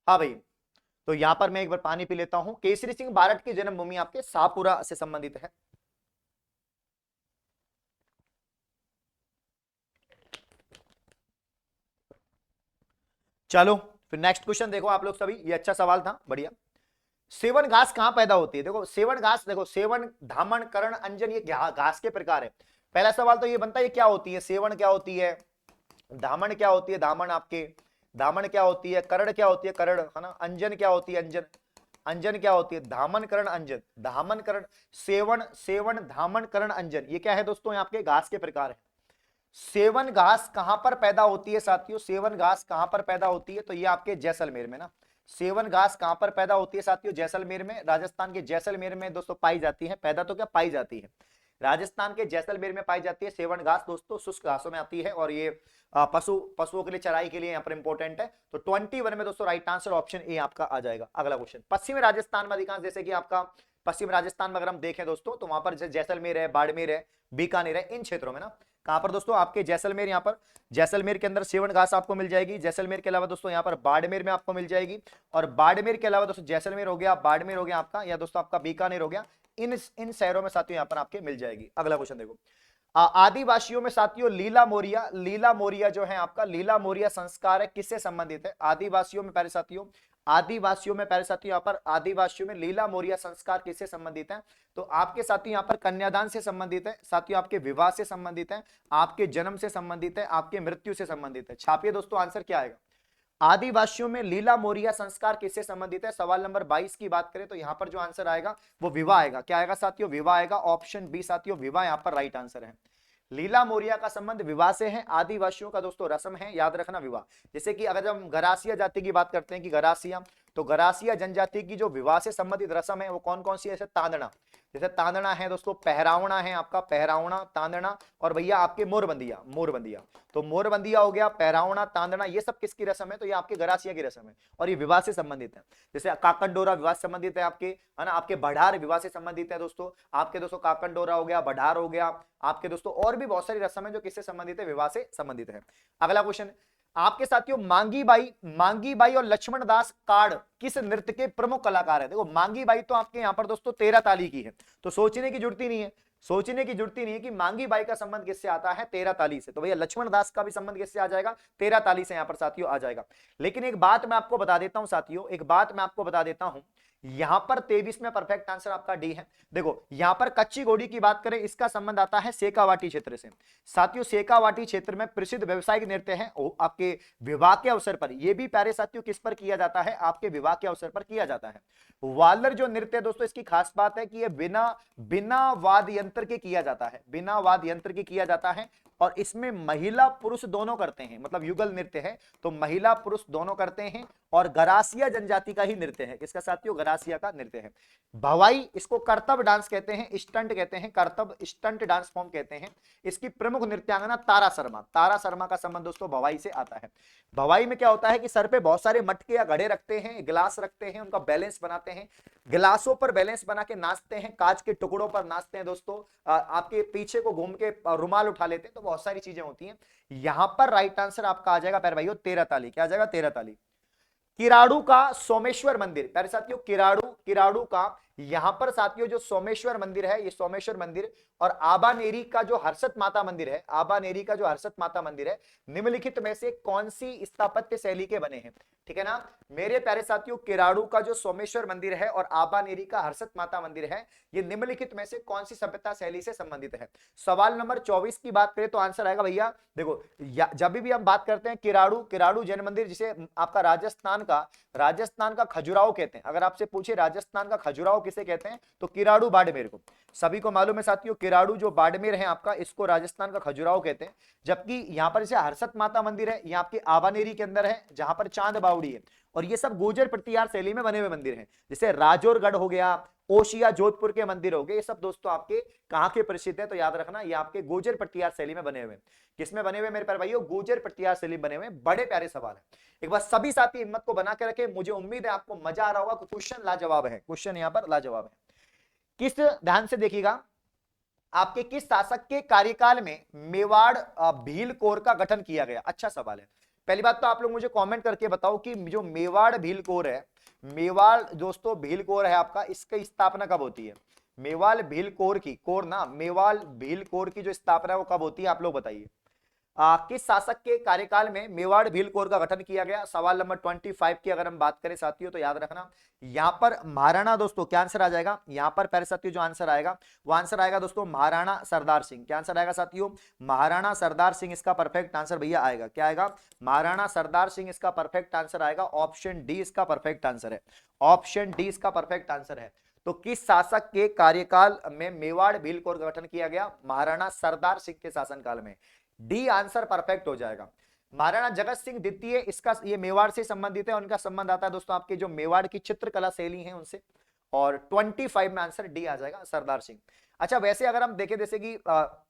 हाँ भाई, तो यहां पर मैं एक बार पानी पी लेता हूं। केसरी सिंह बारट की जन्मभूमि आपके शाहपुरा से संबंधित है। चलो फिर नेक्स्ट क्वेश्चन देखो आप लोग सभी, ये अच्छा सवाल था, बढ़िया। सेवन घास कहां पैदा होती है? देखो सेवन घास, देखो सेवन, धामन, कर्ण, अंजन, ये घास के प्रकार है। पहला सवाल तो ये बनता है ये क्या होती है, सेवन क्या होती है, धामन क्या होती है, धामन आपके धामन क्या होती है, कर्ण क्या होती है, कर्ण है ना, अंजन क्या होती है, अंजन, अंजन क्या होती है, धामन, कर्ण, अंजन, धामन, कर्ण, सेवन, सेवन, धामन, कर्ण, अंजन, ये क्या है दोस्तों, यहाँ आपके घास के प्रकार है। सेवन घास कहां पर पैदा होती है साथियों, सेवन घास कहां पर पैदा होती है, तो ये आपके जैसलमेर में ना। सेवन घास कहां पर पैदा होती है साथियों, जैसलमेर में, राजस्थान के जैसलमेर में दोस्तों पाई जाती है। पैदा तो क्या पाई जाती है, राजस्थान के जैसलमेर में पाई जाती है सेवन घास दोस्तों, शुष्क घासों में आती है। और ये पशुओं के लिए चराई के लिए यहाँ पर इंपॉर्टेंट है। तो 21 में दोस्तों राइट आंसर ऑप्शन ए आपका आ जाएगा। अगला क्वेश्चन, पश्चिमी राजस्थान में अधिकांश, जैसे कि आपका पश्चिम राजस्थान में अगर हम देखें दोस्तों तो वहां पर जैसलमेर है, बाड़मेर है, बीकानेर है, इन क्षेत्रों में ना, कहां पर दोस्तों आपके जैसलमेर, यहाँ पर जैसलमेर के अंदर सेवन घास आपको मिल जाएगी। जैसलमेर के अलावा दोस्तों यहाँ पर बाड़मेर में आपको मिल जाएगी। और बाड़मेर के अलावा दोस्तों जैसलमेर हो गया, बाड़मेर हो गया आपका, या दोस्तों आपका बीकानेर हो गया, इन शहरों में साथियों यहाँ पर आपके मिल जाएगी। अगला क्वेश्चन देखो, आदिवासियों में साथियों लीला मोरिया, लीला मोरिया जो है आपका लीला मोरिया संस्कार है, किससे संबंधित है? आदिवासियों में, पहले साथियों आदिवासियों में, पहले साथियों यहाँ पर आदिवासियों में लीला मोरिया संस्कार किससे संबंधित है? तो आपके साथियों यहाँ पर कन्यादान से संबंधित है, साथियों आपके विवाह से संबंधित है, आपके जन्म से संबंधित है, आपके मृत्यु से संबंधित है। छापिए दोस्तों, आंसर क्या आएगा? आदिवासियों में लीला मोरिया संस्कार किससे संबंधित है? सवाल नंबर 22 की बात करें तो यहां पर जो आंसर आएगा वो विवाह आएगा। क्या आएगा साथियों? विवाह आएगा। ऑप्शन बी साथियों, विवाह यहां पर राइट आंसर है। लीला मोरिया का संबंध विवाह से है, आदिवासियों का दोस्तों रस्म है, याद रखना विवाह। जैसे कि अगर हम गरासिया जाति की बात करते हैं कि गरासिया, तो गरासिया जनजाति की जो विवाह से संबंधित रस्म है वो कौन कौन सी है? जैसे तांदना, जैसे तांदना है दोस्तों, पहरावना है आपका, पहरावना, तांदना, और भैया आपके मोरबंदिया, मोरबंदिया। तो मोरबंदिया हो गया, पहरावना, तांदना, ये सब किसकी रस्म है? तो ये आपके गरासिया की रस्म है और ये विवाह से संबंधित है। जैसे काकनडोरा विवाह से संबंधित है आपके, है ना, आपके बढ़ार विवाह से संबंधित है दोस्तों, आपके दोस्तों काकनडोरा हो गया, बढ़ार हो गया आपके दोस्तों, और भी बहुत सारी रस्म है जो किससे संबंधित है? विवाह से संबंधित है। अगला क्वेश्चन आपके साथियों, मांगी बाई और लक्ष्मण दास काड़ किस नृत्य के प्रमुख कलाकार है? देखो मांगी बाई तो आपके यहाँ पर दोस्तों 13 ताली की है, तो सोचने की जरूरत ही नहीं है, सोचने की जरूरत ही नहीं है कि मांगी बाई का संबंध किससे आता है? 13 ताली से। तो भैया लक्ष्मण दास का भी संबंध किससे आ जाएगा? 13 ताली से यहाँ पर साथियों आ जाएगा। लेकिन एक बात मैं आपको बता देता हूं साथियों, एक बात मैं आपको बता देता हूं, यहां पर 23 में परफेक्ट आंसर आपका डी है। देखो यहां पर कच्ची घोड़ी की बात करें, इसका संबंध आता है सेकावाटी क्षेत्र से। साथियों सेकावाटी क्षेत्र में प्रसिद्ध व्यवसायिक नृत्य है आपके विवाह के अवसर पर, यह भी प्यारे साथियों किस पर किया जाता है? आपके विवाह के अवसर पर किया जाता है। वालर जो नृत्य है दोस्तों, इसकी खास बात है कि यह बिना वाद्य यंत्र के किया जाता है, बिना वाद्य यंत्र के किया जाता है। और इसमें महिला पुरुष दोनों करते हैं, मतलब युगल नृत्य है तो महिला पुरुष दोनों करते हैं। और गरासिया जनजाति का ही नृत्य है, किसका साथियों, गरासिया का नृत्य है। भवाई, इसको करतब डांस कहते हैं, स्टंट कहते हैं, करतब स्टंट डांस फॉर्म कहते हैं। इसकी प्रमुख नृत्यांगना तारा शर्मा, तारा शर्मा का संबंध दोस्तों भवाई से आता है। भवाई में क्या होता है कि सर पे बहुत सारे मटके या घड़े रखते हैं, गिलास रखते हैं, उनका बैलेंस बनाते हैं, गिलासों पर बैलेंस बना के नाचते हैं, कांच के टुकड़ों पर नाचते हैं दोस्तों, आपके पीछे को घूम के रुमाल उठा लेते हैं, तो बहुत सारी चीजें होती हैं। यहां पर राइट आंसर आपका आ जाएगा प्यारे भाइयों 13 ताली, क्या आ जाएगा 13 ताली। किराड़ू का सोमेश्वर मंदिर, प्यारे साथियों किराड़ू का यहां पर साथियों जो सोमेश्वर मंदिर है, ये सोमेश्वर मंदिर और आबानेरी का जो हर्षद माता मंदिर है, आबानेरी का जो हर्षद माता मंदिर है, निम्नलिखित में से कौन सी स्थापत्य शैली के बने हैं? ठीक है ना मेरे प्यारे साथियों, किराड़ू का जो सोमेश्वर मंदिर है और आबानेरी का हर्षद माता मंदिर है, ये निम्नलिखित में से कौन सी सभ्यता शैली से संबंधित है? सवाल नंबर 24 की बात करें तो आंसर आएगा भैया, देखो जब भी हम बात करते हैं किराड़ू जैन मंदिर, जिसे आपका राजस्थान का खजुराहो कहते हैं। अगर आपसे पूछे राजस्थान का खजुराहो किसे कहते हैं तो किराड़ू बाड़मेर को। सभी को मालूम है साथियों, किराड़ू जो बाड़मेर है आपका, इसको राजस्थान का खजुराहो कहते हैं। जबकि यहां पर जैसे हर्षद माता मंदिर है, ये आपके आबानेरी के अंदर है, जहां पर चांद बावड़ी है। और ये सब गुर्जर प्रतिहार शैली में बने हुए मंदिर हैं, जैसे राजौरगढ़ हो गया, ओशिया जोधपुर के मंदिर हो गए, ये सब दोस्तों आपके कहां के प्रसिद्ध है? तो याद रखना ये आपके गुर्जर प्रतिहार शैली में बने हुए। किसमें बने हुए मेरे प्यारे भाइयों? गुर्जर प्रतिहार शैली बने हुए। बड़े प्यारे सवाल है, एक बार सभी साथी हिम्मत को बना के रखे। मुझे उम्मीद है आपको मजा आ रहा होगा, क्वेश्चन लाजवाब है, क्वेश्चन यहां पर लाजवाब है। किस, ध्यान से देखिएगा, आपके किस शासक के कार्यकाल में मेवाड़ भील कोर का गठन किया गया? अच्छा सवाल है। पहली बात तो आप लोग मुझे कमेंट करके बताओ कि जो मेवाड़ भील कोर है, मेवाड़ दोस्तों भील कोर है आपका, इसकी स्थापना कब होती है? मेवाड़ भील कोर की, कोर ना, मेवाड़ भील कोर की जो स्थापना है वो कब होती है, आप लोग बताइए। किस शासक के कार्यकाल में मेवाड़ भील कोर का गठन किया गया? सवाल नंबर 25 की अगर हम बात करें साथियों तो याद रखना यहां पर महाराणा, दोस्तों क्या आंसर आ जाएगा यहां पर प्यारे साथियों? जो आंसर आएगा वो आंसर आएगा दोस्तों महाराणा सरदार सिंह। क्या आंसर आएगा साथियों? महाराणा सरदार सिंह इसका परफेक्ट आंसर भैया आएगा। क्या आएगा? महाराणा सरदार सिंह इसका परफेक्ट आंसर आएगा। ऑप्शन डी इसका परफेक्ट आंसर है, ऑप्शन डी इसका परफेक्ट आंसर है। तो किस शासक के कार्यकाल में मेवाड़ भील कोर का गठन किया गया? महाराणा सरदार सिंह के शासनकाल में। डी आंसर परफेक्ट हो जाएगा। महाराणा जगत सिंह द्वितीय, इसका ये मेवाड़ से संबंधित है, उनका संबंध आता है दोस्तों आपके जो मेवाड़ की चित्रकला शैली है उनसे। और 25 में आंसर डी आ जाएगा, सरदार सिंह। अच्छा वैसे अगर हम देखें जैसे कि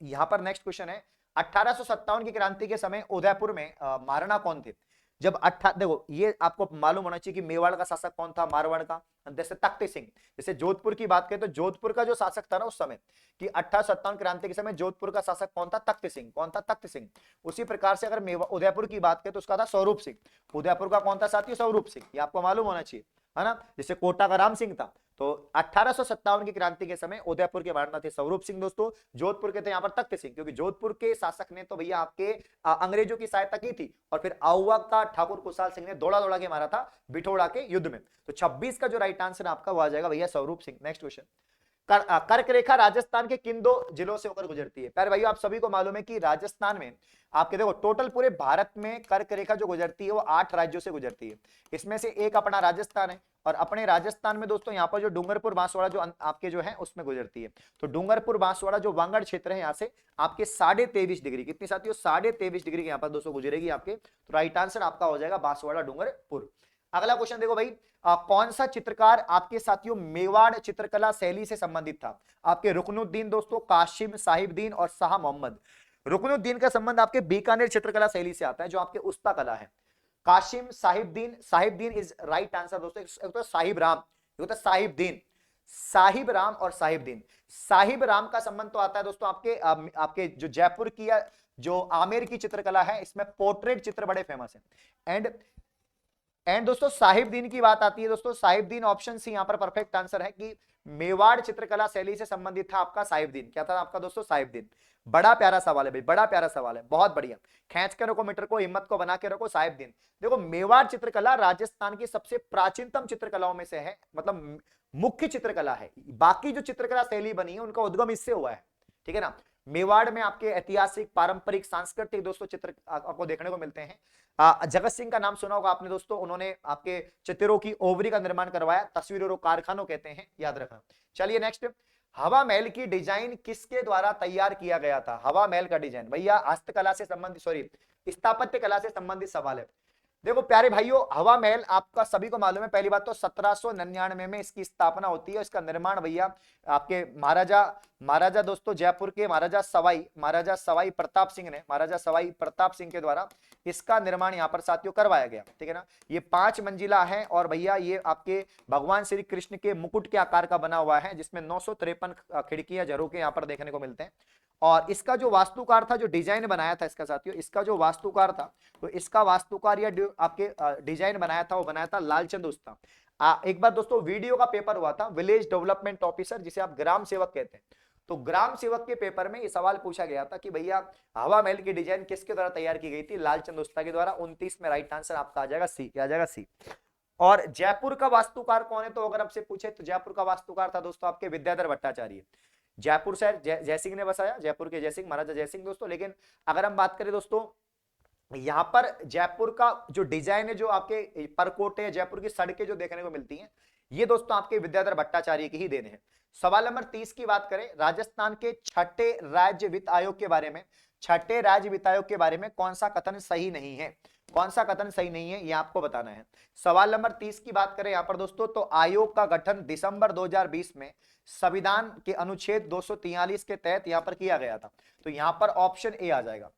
यहां पर नेक्स्ट क्वेश्चन है, 1857 की क्रांति के समय उदयपुर में महाराणा कौन थे? जब देखो ये आपको मालूम होना चाहिए कि मेवाड़ का शासक कौन था, मारवाड़ का, जैसे तख्त सिंह। जैसे जोधपुर की बात करें तो जोधपुर का जो शासक था ना उस समय कि 1857 क्रांति के समय जोधपुर का शासक कौन था? तख्त सिंह। कौन था? तख्त सिंह। उसी प्रकार से अगर उदयपुर की बात करें तो उसका था स्वरूप सिंह। उदयपुर का कौन था साथियों? स्वरूप सिंह, ये आपको मालूम होना चाहिए, है ना। जैसे कोटा का राम सिंह था। तो 1857 की क्रांति के समय उदयपुर के महाराणा थे स्वरूप सिंह दोस्तों। जोधपुर के थे यहाँ पर तख्त सिंह, क्योंकि जोधपुर के शासक ने तो भैया आपके अंग्रेजों की सहायता की थी और फिर आउवा का ठाकुर कुशाल सिंह ने दौड़ा दौड़ा के मारा था बिठोड़ा के युद्ध में। तो 26 का जो राइट आंसर आपका वो आ जाएगा भैया स्वरूप सिंह। नेक्स्ट क्वेश्चन, कर्क रेखा राजस्थान के किन दो जिलों से होकर गुजरती है? प्यारे भाइयों आप सभी को मालूम है कि राजस्थान में आपके देखो टोटल पूरे भारत में कर्क रेखा जो गुजरती है वो 8 राज्यों से गुजरती है। इसमें से एक अपना राजस्थान है और अपने राजस्थान में दोस्तों यहाँ पर जो डूंगरपुर बांसवाड़ा जो आपके जो है उसमें गुजरती है। तो डूंगरपुर बांसवाड़ा जो वांगड़ क्षेत्र है यहाँ से आपके 23.5 डिग्री, कितनी साथियों? 23.5 डिग्री यहाँ पर दोस्तों गुजरेगी आपके। तो राइट आंसर आपका हो जाएगा बांसवाड़ा डूंगरपुर। अगला क्वेश्चन देखो भाई, कौन सा चित्रकार आपके साथियों मेवाड़ चित्रकला शैली से संबंधित था? आपके रुकनुद्दीन दोस्तों, काशिम साहिबदीन और शाह मोहम्मद। रुकनुद्दीन का संबंध आपके बीकानेर चित्रकला शैली से आता है जो आपके उस्ता कला है। Kasim Sahibdin is right answer दोस्तों। एक तो साहिब राम, एक होता है साहिबदीन, साहिब राम और साहिबदीन। साहिब राम का संबंध तो आता है दोस्तों आपके जो जयपुर की या जो आमेर की चित्रकला है, इसमें पोर्ट्रेट चित्र बड़े फेमस है। एंड दोस्तों साहिबदीन की बात आती है दोस्तों, साहिबदीन ऑप्शन सी यहां पर परफेक्ट आंसर है कि मेवाड़ चित्रकला शैली से संबंधित था आपका साहिबदीन। क्या था आपका दोस्तों? साहिबदीन। बड़ा प्यारा सवाल है भाई, बड़ा प्यारा सवाल है, बहुत बढ़िया। खींच के रखो मीटर को, हिम्मत को बना के रखो। साहिबदीन देखो, मेवाड़ चित्रकला राजस्थान की सबसे प्राचीनतम चित्रकलाओं में से है, मतलब मुख्य चित्रकला है। बाकी जो चित्रकला शैली बनी है उनका उद्गम इससे हुआ है, ठीक है ना। मेवाड़ में आपके ऐतिहासिक, पारंपरिक, सांस्कृतिक दोस्तों चित्र आपको देखने को मिलते हैं। जगत सिंह का नाम सुना होगा आपने दोस्तों, उन्होंने आपके चित्रों की ओवरी का निर्माण करवाया। तस्वीरों को कारखानों कहते हैं, याद रखना। चलिए नेक्स्ट, हवा महल की डिजाइन किसके द्वारा तैयार किया गया था? हवा महल का डिजाइन भैया हस्तकला से संबंधित, सॉरी, स्थापत्य कला से संबंधित सवाल है। देखो प्यारे भाइयों, हवा महल आपका सभी को मालूम है, पहली बात तो 1799 में इसकी स्थापना होती है। इसका निर्माण भैया आपके महाराजा महाराजा दोस्तों जयपुर के महाराजा सवाई प्रताप सिंह ने, महाराजा सवाई प्रताप सिंह के द्वारा इसका निर्माण यहाँ पर साथियों करवाया गया, ठीक है ना। ये 5 मंजिला है और भैया ये आपके भगवान श्री कृष्ण के मुकुट के आकार का बना हुआ है, जिसमें 953 खिड़कियां झरोखे यहाँ पर देखने को मिलते हैं। और इसका जो वास्तुकार था, जो डिजाइन बनाया था इसका साथियों, इसका जो वास्तुकार था, तो इसका वास्तुकार या आपके डिजाइन बनाया था, वो बनाया था लालचंद उस्ता। एक बार दोस्तों वीडियो का पेपर हुआ था, विलेज डेवलपमेंट ऑफिसर, जिसे आप ग्राम सेवक कहते हैं। तो ग्राम सेवक के पेपर में ये सवाल पूछा गया था कि भैया हवा महल की डिजाइन किसके द्वारा तैयार की गई थी? लालचंद उस्ता के द्वारा। 29 में राइट आंसर आपका आ जाएगा सी, क्या आ जाएगा सी। और जयपुर का वास्तुकार कौन है? तो अगर आपसे पूछे तो जयपुर का वास्तुकार था दोस्तों आपके विद्याधर भट्टाचार्य। जयपुर शहर जयसिंह ने बसाया, जयपुर के जयसिंह, महाराजा जयसिंह दोस्तों। लेकिन अगर हम बात करें दोस्तों यहां पर जयपुर का जो डिजाइन है, जो आपके परकोटे जयपुर की सड़कें जो देखने को मिलती हैं, ये दोस्तों आपके विद्याधर भट्टाचार्य की ही देन है। सवाल नंबर 30 की बात करें, राजस्थान के छठे राज्य वित्त आयोग के बारे में, छठे राज्य वित्त आयोग के बारे में कौन सा कथन सही नहीं है? कौन सा कथन सही नहीं है ये आपको बताना है। सवाल नंबर 30 की बात करें यहां पर दोस्तों, तो आयोग का गठन दिसंबर 2020 में संविधान के अनुच्छेद 243 के तहत यहां पर किया गया था। तो यहां पर ऑप्शन ए आ जाएगा।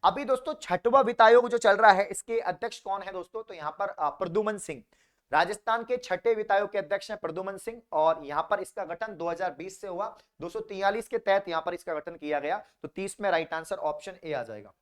अभी दोस्तों छठवां वित्त आयोग जो चल रहा है, इसके अध्यक्ष कौन है दोस्तों? तो यहां पर प्रद्युमन सिंह, राजस्थान के छठे वित्त आयोग के अध्यक्ष हैं प्रद्युमन सिंह। और यहां पर इसका गठन 2020 से हुआ, 243 के तहत यहां पर इसका गठन किया गया। तो 30 में राइट आंसर ऑप्शन ए आ जाएगा।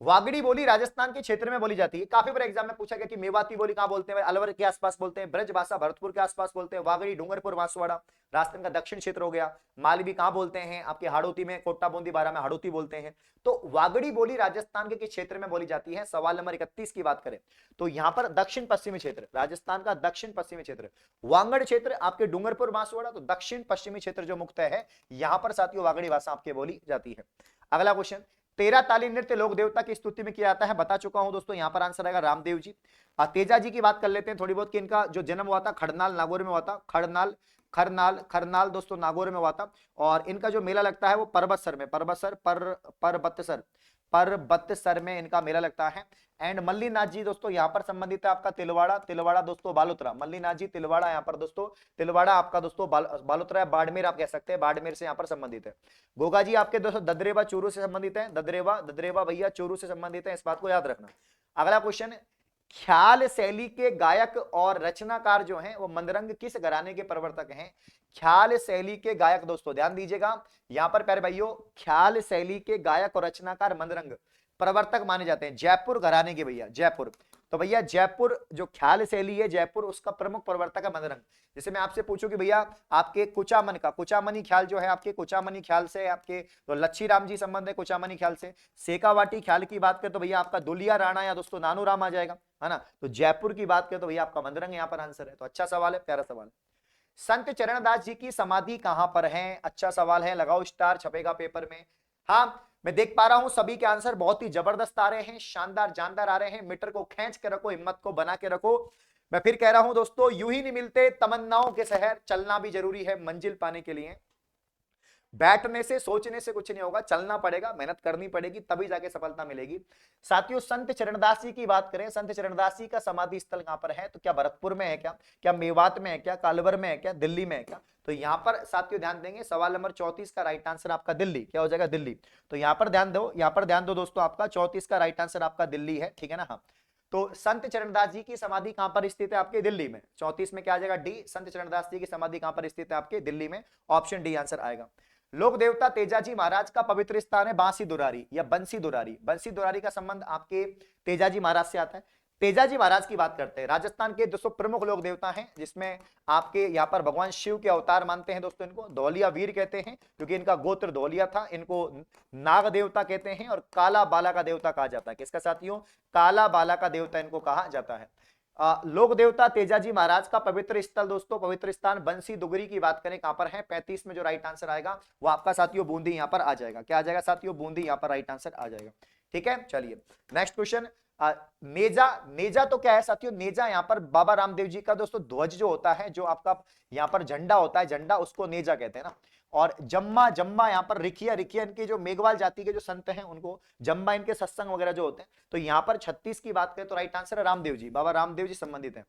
वागड़ी बोली राजस्थान के क्षेत्र में बोली जाती है। काफी बार एग्जाम में पूछा गया कि मेवाती बोली कहां बोलते हैं? अलवर के आसपास बोलते हैं। ब्रज भाषा भरतपुर के आसपास बोलते हैं। वागड़ी डूंगरपुर बांसवाड़ा राजस्थान का दक्षिण क्षेत्र हो गया। मालवी कहां बोलते हैं? आपके हाड़ौती में, कोट्टा बूंदी बारा में हाड़ौती बोलते हैं। तो वागड़ी बोली राजस्थान के किस क्षेत्र में बोली जाती है? सवाल नंबर 31 की बात करें तो यहां पर दक्षिण पश्चिमी क्षेत्र, राजस्थान का दक्षिण पश्चिमी क्षेत्र, वांगड़ क्षेत्र आपके डूंगरपुर बांसवाड़ा, तो दक्षिण पश्चिमी क्षेत्र जो मुक्त है, यहां पर साथियों वागड़ी भाषा आपके बोली जाती है। अगला क्वेश्चन, 13 ताली नृत्य लोक देवता की स्तुति में किया जाता है, बता चुका हूं दोस्तों। यहां पर आंसर आएगा रामदेव जी। तेजा जी की बात कर लेते हैं थोड़ी बहुत कि इनका जो जन्म हुआ था खड़नाल नागौर में हुआ था। खरनाल दोस्तों नागौर में हुआ था। और इनका जो मेला लगता है वो परबतसर में इनका मेला लगता है। एंड मल्लीनाथ जी दोस्तों यहाँ पर संबंधित है आपका तिलवाड़ा दोस्तों बालोतरा। मल्लीनाथ जी तिलवाड़ा यहाँ पर दोस्तों, तिलवाड़ा आपका दोस्तों बालोतरा है, बाड़मेर आप कह सकते हैं, बाड़मेर से यहाँ पर संबंधित है। गोगा जी आपके दोस्तों ददरेवा चूरू से संबंधित है, ददरेवा भैया चूरू से संबंधित है, इस बात को याद रखना। अगला क्वेश्चन, ख्याल शैली के गायक और रचनाकार जो हैं वो मदरंग किस घराने के प्रवर्तक हैं? ख्याल शैली के गायक दोस्तों ध्यान दीजिएगा यहां पर प्यारे भाइयों, ख्याल शैली के गायक और रचनाकार मदरंग प्रवर्तक माने जाते हैं जयपुर घराने के भैया, जयपुर। तो भैया जयपुर जो ख्याल शैली है जयपुर, उसका प्रमुख प्रवर्तक है मदरंग। जैसे मैं आपसे पूछूं कि भैया आपके कुचामनी ख्याल जो है, आपके कुचामनी ख्याल से आपके तो लच्छी राम जी संबंध है कुचामनी ख्याल से। सेकावाटी ख्याल की बात करें तो भैया आपका दुलिया राणा या दोस्तों नानू राम आ जाएगा, है ना। तो जयपुर की बात करें तो भैया आपका मदरंग यहाँ पर आंसर है। तो अच्छा सवाल है, प्यारा सवाल। संत चरणदास जी की समाधि कहां पर है? अच्छा सवाल है, लगाओ स्टार, छपेगा पेपर में। हाँ मैं देख पा रहा हूं सभी के आंसर बहुत ही जबरदस्त आ रहे हैं, शानदार जानदार आ रहे हैं। मीटर को खींच के रखो, हिम्मत को बना के रखो। मैं फिर कह रहा हूं दोस्तों, यूं ही नहीं मिलते तमन्नाओं के शहर, चलना भी जरूरी है मंजिल पाने के लिए। बैठने से सोचने से कुछ नहीं होगा, चलना पड़ेगा, मेहनत करनी पड़ेगी, तभी जाके सफलता मिलेगी। साथियों संत चरणदास जी की बात करें, संत चरणदास जी का समाधि स्थल कहां पर है? तो क्या भरतपुर में है, क्या मेवात में है, क्या कालवर में है, क्या दिल्ली में है क्या? तो यहां पर साथियों ध्यान देंगे, सवाल नंबर 34 का राइट आंसर आपका दिल्ली, क्या हो जाएगा? दिल्ली। तो यहां पर ध्यान दो, यहां पर ध्यान दो दोस्तों, आपका 34 का राइट आंसर आपका दिल्ली है, ठीक है ना। हाँ तो संत चरणदास जी की समाधि कहां पर स्थित है? आपके दिल्ली में। 34 में क्या आ जाएगा? डी। संत चरणदास जी की समाधि कहां पर स्थित है? आपके दिल्ली में। ऑप्शन डी आंसर आएगा। लोक देवता तेजाजी महाराज का पवित्र स्थान है बांसी दुरारी या बंसी दुरारी। बंसी दुरारी का संबंध आपके तेजाजी महाराज से आता है। तेजाजी महाराज की बात करते हैं, राजस्थान के 200 प्रमुख लोक देवता हैं, जिसमें आपके यहाँ पर भगवान शिव के अवतार मानते हैं दोस्तों। इनको धौलिया वीर कहते हैं क्योंकि इनका गोत्र धौलिया था। इनको नाग देवता कहते हैं और काला बाला का देवता कहा जाता है। किसका साथियों? काला बाला का देवता इनको कहा जाता है। लोक देवता तेजाजी महाराज का पवित्र स्थल दोस्तों, पवित्र स्थान बंसी दुगरी की बात करें कहां पर है? 35 में जो राइट आंसर आएगा वो आपका साथियों बूंदी यहां पर आ जाएगा। क्या आ जाएगा साथियों? बूंदी यहां पर राइट आंसर आ जाएगा। ठीक है चलिए नेक्स्ट क्वेश्चन, नेजा, नेजा तो क्या है साथियों, नेजा यहाँ पर बाबा रामदेव जी का दोस्तों ध्वज जो होता है, जो आपका यहाँ पर झंडा होता है, झंडा, उसको नेजा कहते हैं ना। और जम्मा, जम्मा यहाँ पर रिखिया, रिखिया इनके जो मेघवाल जाति के जो संत हैं उनको जम्मा, इनके सत्संग वगैरह जो होते हैं। तो यहाँ पर 36 की बात करें तो राइट आंसर है रामदेव जी, बाबा रामदेव जी संबंधित है।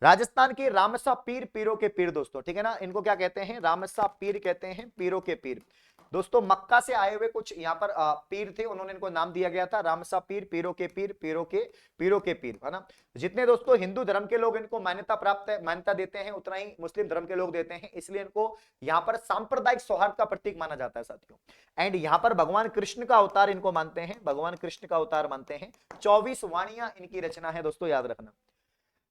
राजस्थान के रामसा पीर, पीरों के पीर दोस्तों, ठीक है ना, इनको क्या कहते हैं, रामसा पीर कहते हैं, पीरों के पीर। दोस्तों मक्का से आए हुए कुछ यहाँ पर पीर थे, उन्होंने इनको नाम दिया गया था रामसा पीर, पीरों के पीर, पीरों के पीर, है ना। जितने दोस्तों हिंदू धर्म के लोग इनको मान्यता प्राप्त है, मान्यता देते हैं, उतना ही मुस्लिम धर्म के लोग देते हैं, इसलिए इनको यहाँ पर सांप्रदायिक सौहार्द का प्रतीक माना जाता है साथियों। एंड यहाँ पर भगवान कृष्ण का अवतार इनको मानते हैं, भगवान कृष्ण का अवतार मानते हैं। 24 वाणियां इनकी रचना है दोस्तों, याद रखना।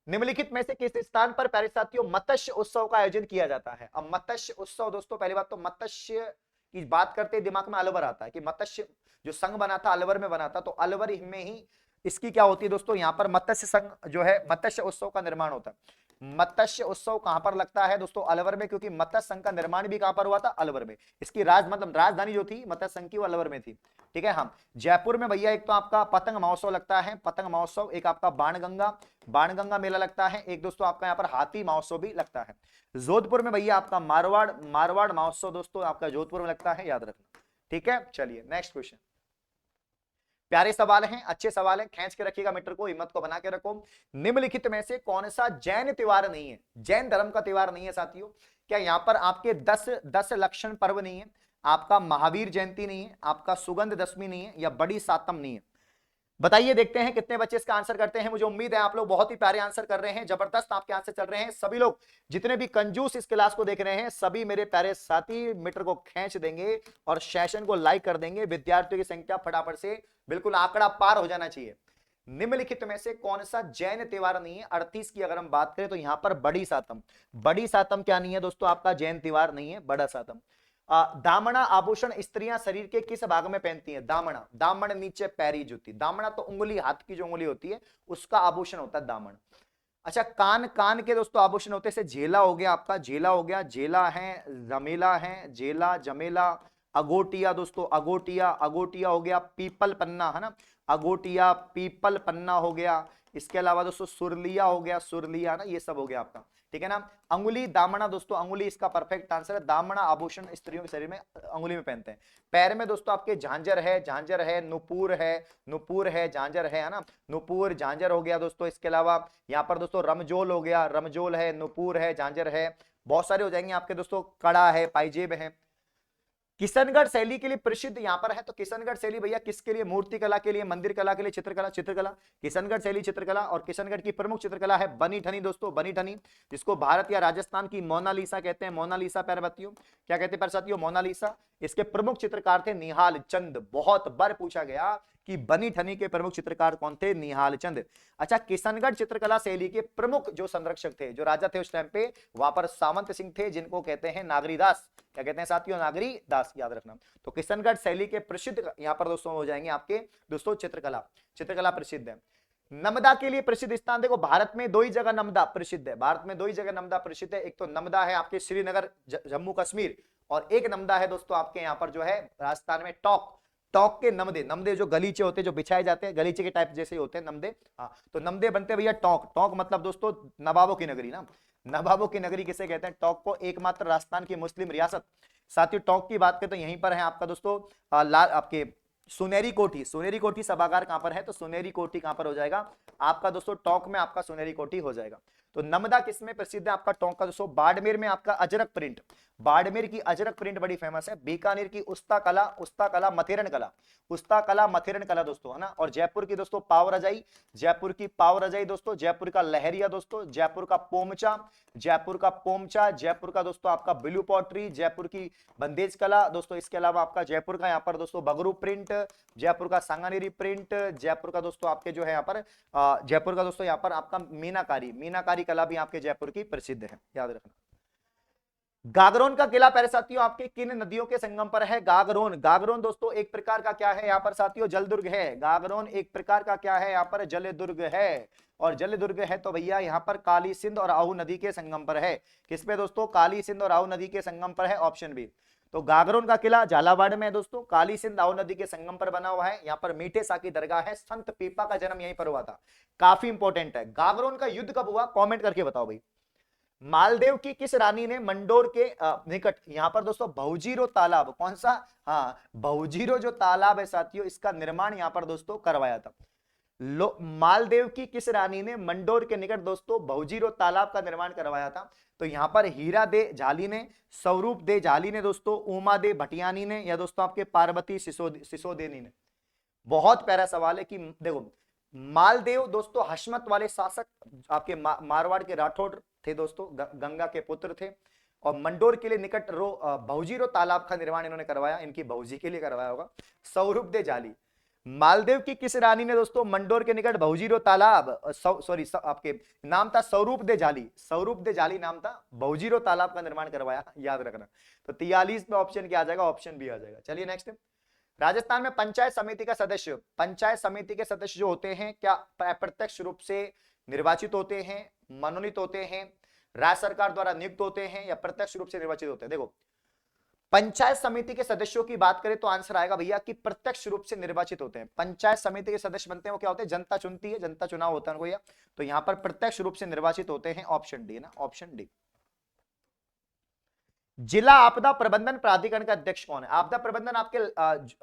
निम्नलिखित में से किस स्थान पर प्यारे साथियों मत्स्य उत्सव का आयोजन किया जाता है। अब मत्स्य उत्सव दोस्तों, पहली बात तो मत्स्य की बात करते दिमाग में अलवर आता है कि मत्स्य जो संघ बना था अलवर में बना था, तो अलवर में ही इसकी क्या होती है दोस्तों, यहाँ पर मत्स्य संघ जो है मत्स्य उत्सव का निर्माण होता है। मत्स्य उत्सव कहां पर लगता है दोस्तों, अलवर में, क्योंकि मत्स्य संघ का निर्माण भी कहां पर हुआ था, अलवर में। इसकी राजधानी जो थी मत्स्य संघ की वो अलवर में थी, ठीक है। हम जयपुर में भैया एक तो आपका पतंग महोत्सव लगता है, पतंग महोत्सव, एक आपका बाणगंगा मेला लगता है, एक दोस्तों आपका यहाँ पर हाथी महोत्सव भी लगता है। जोधपुर में भैया आपका मारवाड़ महोत्सव दोस्तों आपका जोधपुर में लगता है, याद रखना, ठीक है। चलिए नेक्स्ट क्वेश्चन। प्यारे सवाल हैं, अच्छे सवाल हैं, खींच के रखिएगा मीटर को, हिम्मत को बना के रखो। निम्नलिखित में से कौन सा जैन त्योहार नहीं है, जैन धर्म का त्योहार नहीं है साथियों। क्या यहाँ पर आपके 10 लक्षण पर्व नहीं है, आपका महावीर जयंती नहीं है, आपका सुगंध दशमी नहीं है, या बड़ी सातम नहीं है। बताइए, देखते हैं कितने बच्चे इसका आंसर करते हैं। मुझे उम्मीद है आप लोग बहुत ही प्यारे आंसर कर रहे हैं, जबरदस्त आपके आंसर चल रहे हैं। सभी लोग जितने भी कंजूस इस क्लास को देख रहे हैं, सभी मेरे प्यारे साथी मीटर को खींच देंगे और सेशन को लाइक कर देंगे। विद्यार्थियों की संख्या फटाफट से बिल्कुल आंकड़ा पार हो जाना चाहिए। निम्नलिखित में से कौन सा जैन त्योहार नहीं है। 38 की अगर हम बात करें तो यहां पर बड़ी सातम, बड़ी सातम क्या नहीं है दोस्तों, आपका जैन त्योहार नहीं है बड़ा सातम। दामना आभूषण स्त्रियां शरीर के किस भाग में पहनती हैं। दामना, दामन नीचे पैरी जुती, दामना तो उंगली, हाथ की जो उंगली होती है उसका आभूषण होता है दामन। अच्छा, कान, कान के दोस्तों आभूषण होते हैं, झेला हो गया आपका, झेला हो गया, झेला है, जमेला है, झेला जमेला। अगोटिया दोस्तों, अगोटिया, अगोटिया हो गया, पीपल पन्ना, है ना, अगोटिया पीपल पन्ना हो गया। इसके अलावा दोस्तों सुरलिया हो गया, सुरलिया ना, ये सब हो गया आपका, ठीक है ना। अंगुली, दामना दोस्तों, अंगुली इसका परफेक्ट आंसर है। दामना आभूषण स्त्रियों के शरीर में अंगुली में पहनते हैं। पैर में दोस्तों आपके झांझर है, झांझर है, नुपुर है, नुपुर है, झांझर है ना, नुपुर झांझर हो गया दोस्तों। इसके अलावा यहाँ पर दोस्तों रमजोल हो गया, रमजोल है, नुपुर है, झांझर है, बहुत सारे हो जाएंगे आपके दोस्तों। कड़ा है, पाइजेब है। किशनगढ़ शैली के लिए प्रसिद्ध यहाँ पर है, तो किशनगढ़ शैली भैया किसके लिए, मूर्ति कला के लिए, मंदिर कला के लिए, चित्रकला, चित्रकला, किशनगढ़ शैली चित्रकला। और किशनगढ़ की प्रमुख चित्रकला है बनी ठनी दोस्तों, बनी ठनी, जिसको भारत या राजस्थान की मोनालिसा कहते हैं। मोनालिसा प्यारे बच्चियों, क्या कहते हैं प्यारे साथियों, मोनालिसा। इसके प्रमुख चित्रकार थे निहाल चंद। बहुत बार पूछा गया कि बनी ठनी के प्रमुख चित्रकार कौन थे, निहाल चंद। अच्छा, किशनगढ़ चित्रकला शैली के प्रमुख जो संरक्षक थे, जो राजा थे उस टाइम पे, वहां पर सामंत सिंह थे, जिनको कहते हैं नागरी दास। क्या कहते हैं साथियों, नागरी दास, याद रखना। तो किशनगढ़ शैली के प्रसिद्ध यहाँ पर दोस्तों हो जाएंगे आपके दोस्तों चित्रकला, चित्रकला प्रसिद्ध है। नमदा के लिए प्रसिद्ध स्थान देखो, भारत में दो ही जगह नमदा प्रसिद्ध है, भारत में दो ही जगह नमदा प्रसिद्ध है। एक तो नमदा है आपके श्रीनगर जम्मू कश्मीर, और एक नमदा है दोस्तों आपके यहाँ पर जो है राजस्थान में टॉक। टॉक के नमदे, नमदे जो गलीचे होते हैं, जो बिछाए जाते हैं, गलीचे के टाइप जैसे होते हैं नमदे। हाँ, तो नमदे बनते हैं भैया टॉक। टॉक मतलब दोस्तों नवाबों की नगरी ना, नवाबों की नगरी किसे कहते हैं, टॉक को। एकमात्र राजस्थान की मुस्लिम रियासत। साथियों टॉक की बात करें तो यहीं पर है आपका दोस्तों लाल आपके सुनेरी कोठी। सुनेरी कोठी सभागार कहां पर है, तो सुनेरी कोठी कहां पर हो जाएगा आपका दोस्तों, टॉक में आपका सुनेरी कोठी हो जाएगा। तो नमदा किसमें प्रसिद्ध है आपका, टॉक का दोस्तों। बाड़मेर में आपका अजरक प्रिंट, बाड़मेर की अजरक प्रिंट बड़ी फेमस है। बीकानेर की उस्ता कला, उस्ता कला मथेरन कला, उस्ता कला मथेरन कला दोस्तों, है ना। और जयपुर की दोस्तों पाव रजाई, जयपुर की पाव रजाई दोस्तों। जयपुर का लहरिया दोस्तों, जयपुर का पोमचा, जयपुर का पोमचा, जयपुर का दोस्तों आपका ब्लू पॉटरी, जयपुर की बंदेज कला दोस्तों। इसके अलावा आपका जयपुर का यहाँ पर दोस्तों बगरू प्रिंट, जयपुर का सांगानेरी प्रिंट, जयपुर का दोस्तों आपके जो है यहाँ पर जयपुर का दोस्तों यहाँ पर आपका मीनाकारी, मीनाकारी कला भी आपके जयपुर की प्रसिद्ध है, याद रखना। गागरोन का किला प्यारे साथियों आपके किन नदियों के संगम पर है। गागरोन, गागरोन दोस्तों एक प्रकार का क्या है यहाँ पर साथियों, जलदुर्ग है। गागरोन एक प्रकार का क्या है यहाँ पर, जलदुर्ग है। और जलदुर्ग है तो भैया यहाँ पर काली सिंध और आहू नदी के संगम पर है। किस पे दोस्तों, काली सिंध और आहू नदी के संगम पर है, ऑप्शन बी। तो गागरोन का किला झालावाड़ में है दोस्तों, काली सिंध आओ नदी के संगम पर बना हुआ है। यहाँ पर मीठे सा की दरगाह है, संत पीपा का जन्म यहीं पर हुआ था। काफी इंपॉर्टेंट है। गागरोन का युद्ध कब हुआ, कमेंट करके बताओ भाई। मालदेव की किस रानी ने मंडोर के निकट, यहां पर दोस्तों बहुजीरो तालाब, कौन सा, हाँ बहुजीरो जो तालाब है साथियों, इसका निर्माण यहां पर दोस्तों करवाया था। मालदेव की किस रानी ने मंडोर के निकट दोस्तों बहुजीरो तालाब का निर्माण करवाया था। तो यहां पर हीरा दे झाली ने, स्वरूप दे झाली ने दोस्तों, उमा दे भटियानी ने, या दोस्तों आपके पार्वती सिसोदेनी ने। बहुत प्यारा सवाल है कि देखो मालदेव दोस्तों हशमत वाले शासक आपके मारवाड़ के राठौड़ थे दोस्तों, गंगा के पुत्र थे। और मंडोर के लिए निकट बहुजीरो तालाब का निर्माण इन्होंने करवाया, इनकी बहुजी के लिए करवाया होगा। स्वरूप दे जाली, मालदेव की किस रानी ने दोस्तों मंडोर के निकट बहुजीरो तालाब, सॉरी आपके नाम था स्वरूप दे जाली, स्वरूप दे जाली नाम था, बहुजीरो तालाब का निर्माण करवाया, याद रखना। तो 43 में ऑप्शन क्या आ जाएगा, ऑप्शन बी आ जाएगा। चलिए नेक्स्ट, राजस्थान में पंचायत समिति का सदस्य, पंचायत समिति के सदस्य जो होते हैं क्या प्रत्यक्ष रूप से निर्वाचित होते हैं, मनोनीत होते हैं, राज्य सरकार द्वारा नियुक्त होते हैं, या प्रत्यक्ष रूप से निर्वाचित होते हैं। देखो पंचायत समिति के सदस्यों की बात करें तो आंसर आएगा भैया कि प्रत्यक्ष रूप से निर्वाचित होते हैं। पंचायत समिति के सदस्य बनते हैं वो क्या होते हैं, जनता चुनती है, जनता चुनाव होता है भैया। तो यहां पर प्रत्यक्ष रूप से निर्वाचित होते हैं, ऑप्शन डी ना, ऑप्शन डी। जिला आपदा प्रबंधन प्राधिकरण का अध्यक्ष कौन है। आपदा प्रबंधन आपके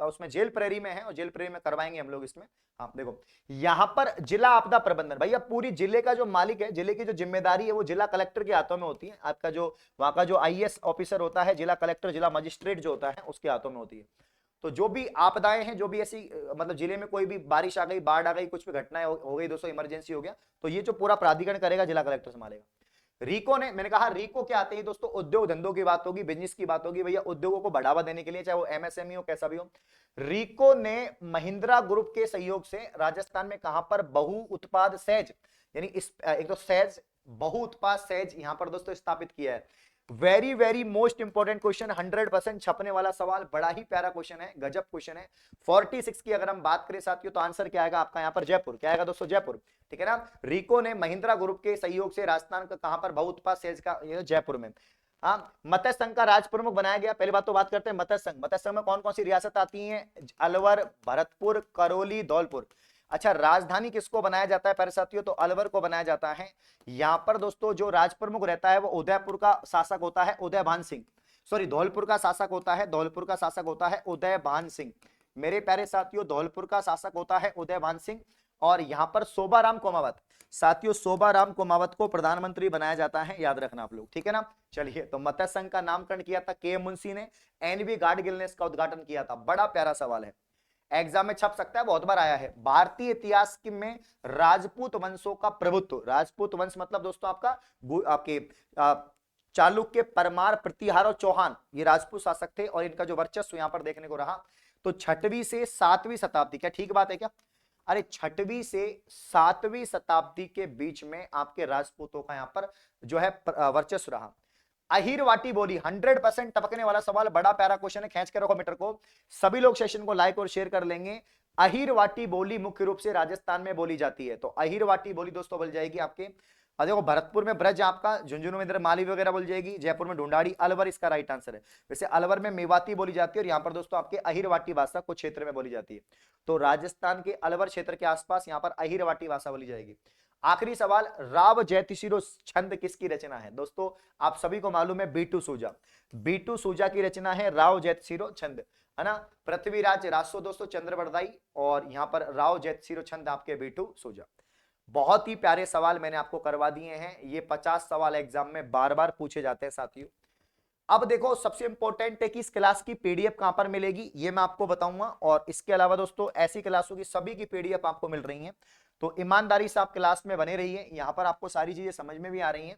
उसमें जेल प्रहरी में है, और जेल प्रहरी में करवाएंगे हम लोग इसमें। हाँ देखो यहां पर जिला आपदा प्रबंधन भैया पूरी जिले का जो मालिक है, जिले की जो जिम्मेदारी है वो जिला कलेक्टर के हाथों में होती है। आपका जो वहां का जो आईएएस ऑफिसर होता है, जिला कलेक्टर, जिला मजिस्ट्रेट जो होता है उसके हाथों में होती है। तो जो भी आपदाएं हैं, जो भी ऐसी मतलब जिले में कोई भी बारिश आ गई, बाढ़ आ गई, कुछ भी घटनाएं हो गई दोस्तों, इमरजेंसी हो गया, तो ये जो पूरा प्राधिकरण करेगा जिला कलेक्टर संभालेगा। रीको ने, मैंने कहा रीको क्या आते हैं दोस्तों, उद्योग धंधों की बात होगी, बिजनेस की बात होगी भैया, उद्योगों को बढ़ावा देने के लिए, चाहे वो एमएसएमई हो कैसा भी हो। रीको ने महिंद्रा ग्रुप के सहयोग से राजस्थान में कहां पर बहु उत्पाद सहज, यानी एक तो सहज, बहु उत्पाद सहज यहां पर दोस्तों स्थापित किया है। Very very most important question, 100% छपने वाला सवाल, बड़ा ही प्यारा क्वेश्चन है, गजब क्वेश्चन है। 46 की अगर हम बात करें साथियों तो आंसर क्या आएगा आपका, यहां पर जयपुर, क्या आएगा दोस्तों, जयपुर, ठीक है ना। रीको ने महिंद्रा ग्रुप के सहयोग से राजस्थान का कहां पर बहु उत्पाद सहज का, जयपुर में। हाँ, मत्स्य संघ का राज प्रमुख बनाया गया। पहली बात तो बात करते हैं मत्स्य संघ। मत्स्य संघ में कौन कौन सी रियासत आती है, अलवर, भरतपुर, करौली, धौलपुर। अच्छा, राजधानी किसको बनाया जाता है प्यारे साथियों, तो अलवर को बनाया जाता है। यहां पर दोस्तों जो राज प्रमुख रहता है वो उदयपुर का शासक होता है उदयभान सिंह, सॉरी धौलपुर का शासक होता है, धौलपुर का शासक होता है उदयभान सिंह। मेरे प्यारे साथियों धौलपुर का शासक होता है उदयभान सिंह। और यहां पर शोभाराम कोमावत, साथियों शोभाराम कोमावत को प्रधानमंत्री बनाया जाता है, याद रखना आप लोग, ठीक है ना। चलिए, तो मत्स्य संघ का नामकरण किया था के मुंशी ने, एनवी गाडगिल ने इसका उद्घाटन किया था। बड़ा प्यारा सवाल है, एग्जाम में छप सकता है, बहुत बार आया है। भारतीय इतिहास में राजपूत वंशों का प्रभुत्व, राजपूत वंश मतलब दोस्तों आपके चालुक्य, परमार, प्रतिहार और चौहान, ये राजपूत शासक थे, और इनका जो वर्चस्व यहां पर देखने को रहा। तो 6वीं से 7वीं शताब्दी, क्या ठीक बात है क्या, अरे 6वीं से 7वीं शताब्दी के बीच में आपके राजपूतों का यहां पर जो है वर्चस्व रहा। अहिरवाटी बोली, 100% टपकने वाला सवाल, बड़ा प्यारा क्वेश्चन है, खींच के रखो मीटर को। सभी लोग सेशन को लाइक और शेयर कर लेंगे। अहिरवाटी बोली मुख्य रूप से राजस्थान में बोली जाती है। तो अहिरवाटी बोली दोस्तों बोल जाएगी आपके, देखो भरतपुर में ब्रज आपका, झुंझुनू में इधर माली वगैरह बोल जाएगी, जयपुर में ढूंढाड़ी, अलवर इसका राइट आंसर है। वैसे अलवर में मेवाती बोली जाती है, और यहाँ पर दोस्तों आपके अहिरवाटी भाषा कुछ क्षेत्र में बोली जाती है। तो राजस्थान के अलवर क्षेत्र के आसपास यहाँ पर अहिरवाटी भाषा बोली जाएगी। आखिरी सवाल, राव जयतिशिरो छंद किसकी रचना है दोस्तों, आप सभी को मालूम है बीटू सूजा, बीटू सूजा की रचना है राव जयतिशिरो छंद, है ना। पृथ्वीराज रासो दोस्तों चंद्रवरदाई, और यहाँ पर राव जयतिशिरो छंद आपके बीटू सूजा। बहुत ही प्यारे सवाल मैंने आपको करवा दिए हैं, ये 50 सवाल एग्जाम में बार बार पूछे जाते हैं साथियों। अब देखो सबसे इंपॉर्टेंट है कि इस क्लास की पीडीएफ कहां पर मिलेगी ये मैं आपको बताऊंगा, और इसके अलावा दोस्तों ऐसी क्लासों की सभी की पीडीएफ आपको मिल रही है। तो ईमानदारी से आप क्लास में बने रहिए, यहां पर आपको सारी चीजें समझ में भी आ रही हैं।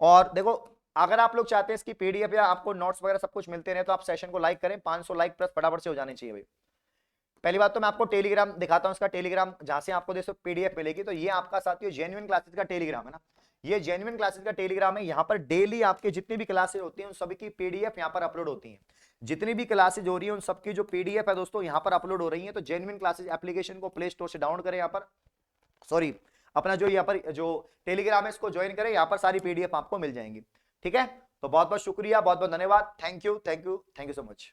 और देखो अगर आप लोग चाहते हैं इसकी पीडीएफ या आपको नोट्स वगैरह सब कुछ मिलते रहे तो आप सेशन को लाइक करें, 500 लाइक प्लस फटाफट से हो जाने चाहिए भाई। पहली बात तो मैं आपको टेलीग्राम दिखाता हूं, इसका टेलीग्राम जहां से आपको देखो पीडीएफ मिलेगी। तो ये आपका साथियों जेन्युइन क्लासेस का टेलीग्राम है ना, ये जेन्युइन क्लासेस का टेलीग्राम है। यहाँ पर डेली आपके जितनी भी क्लासेस होती हैं उन सभी की पीडीएफ यहाँ पर अपलोड होती हैं। जितनी भी क्लासेज हो रही है उन सबकी जो पीडीएफ है दोस्तों यहाँ पर अपलोड हो रही है। तो जेन्युइन क्लासेज एप्लीकेशन को प्ले स्टोर से डाउनलोड करें, यहाँ पर सॉरी अपना जो यहाँ पर जो टेलीग्राम है इसको ज्वाइन करें, यहाँ पर सारी पीडीएफ आपको मिल जाएंगी, ठीक है। तो बहुत बहुत शुक्रिया, बहुत बहुत धन्यवाद। Thank you, thank you, thank you so much.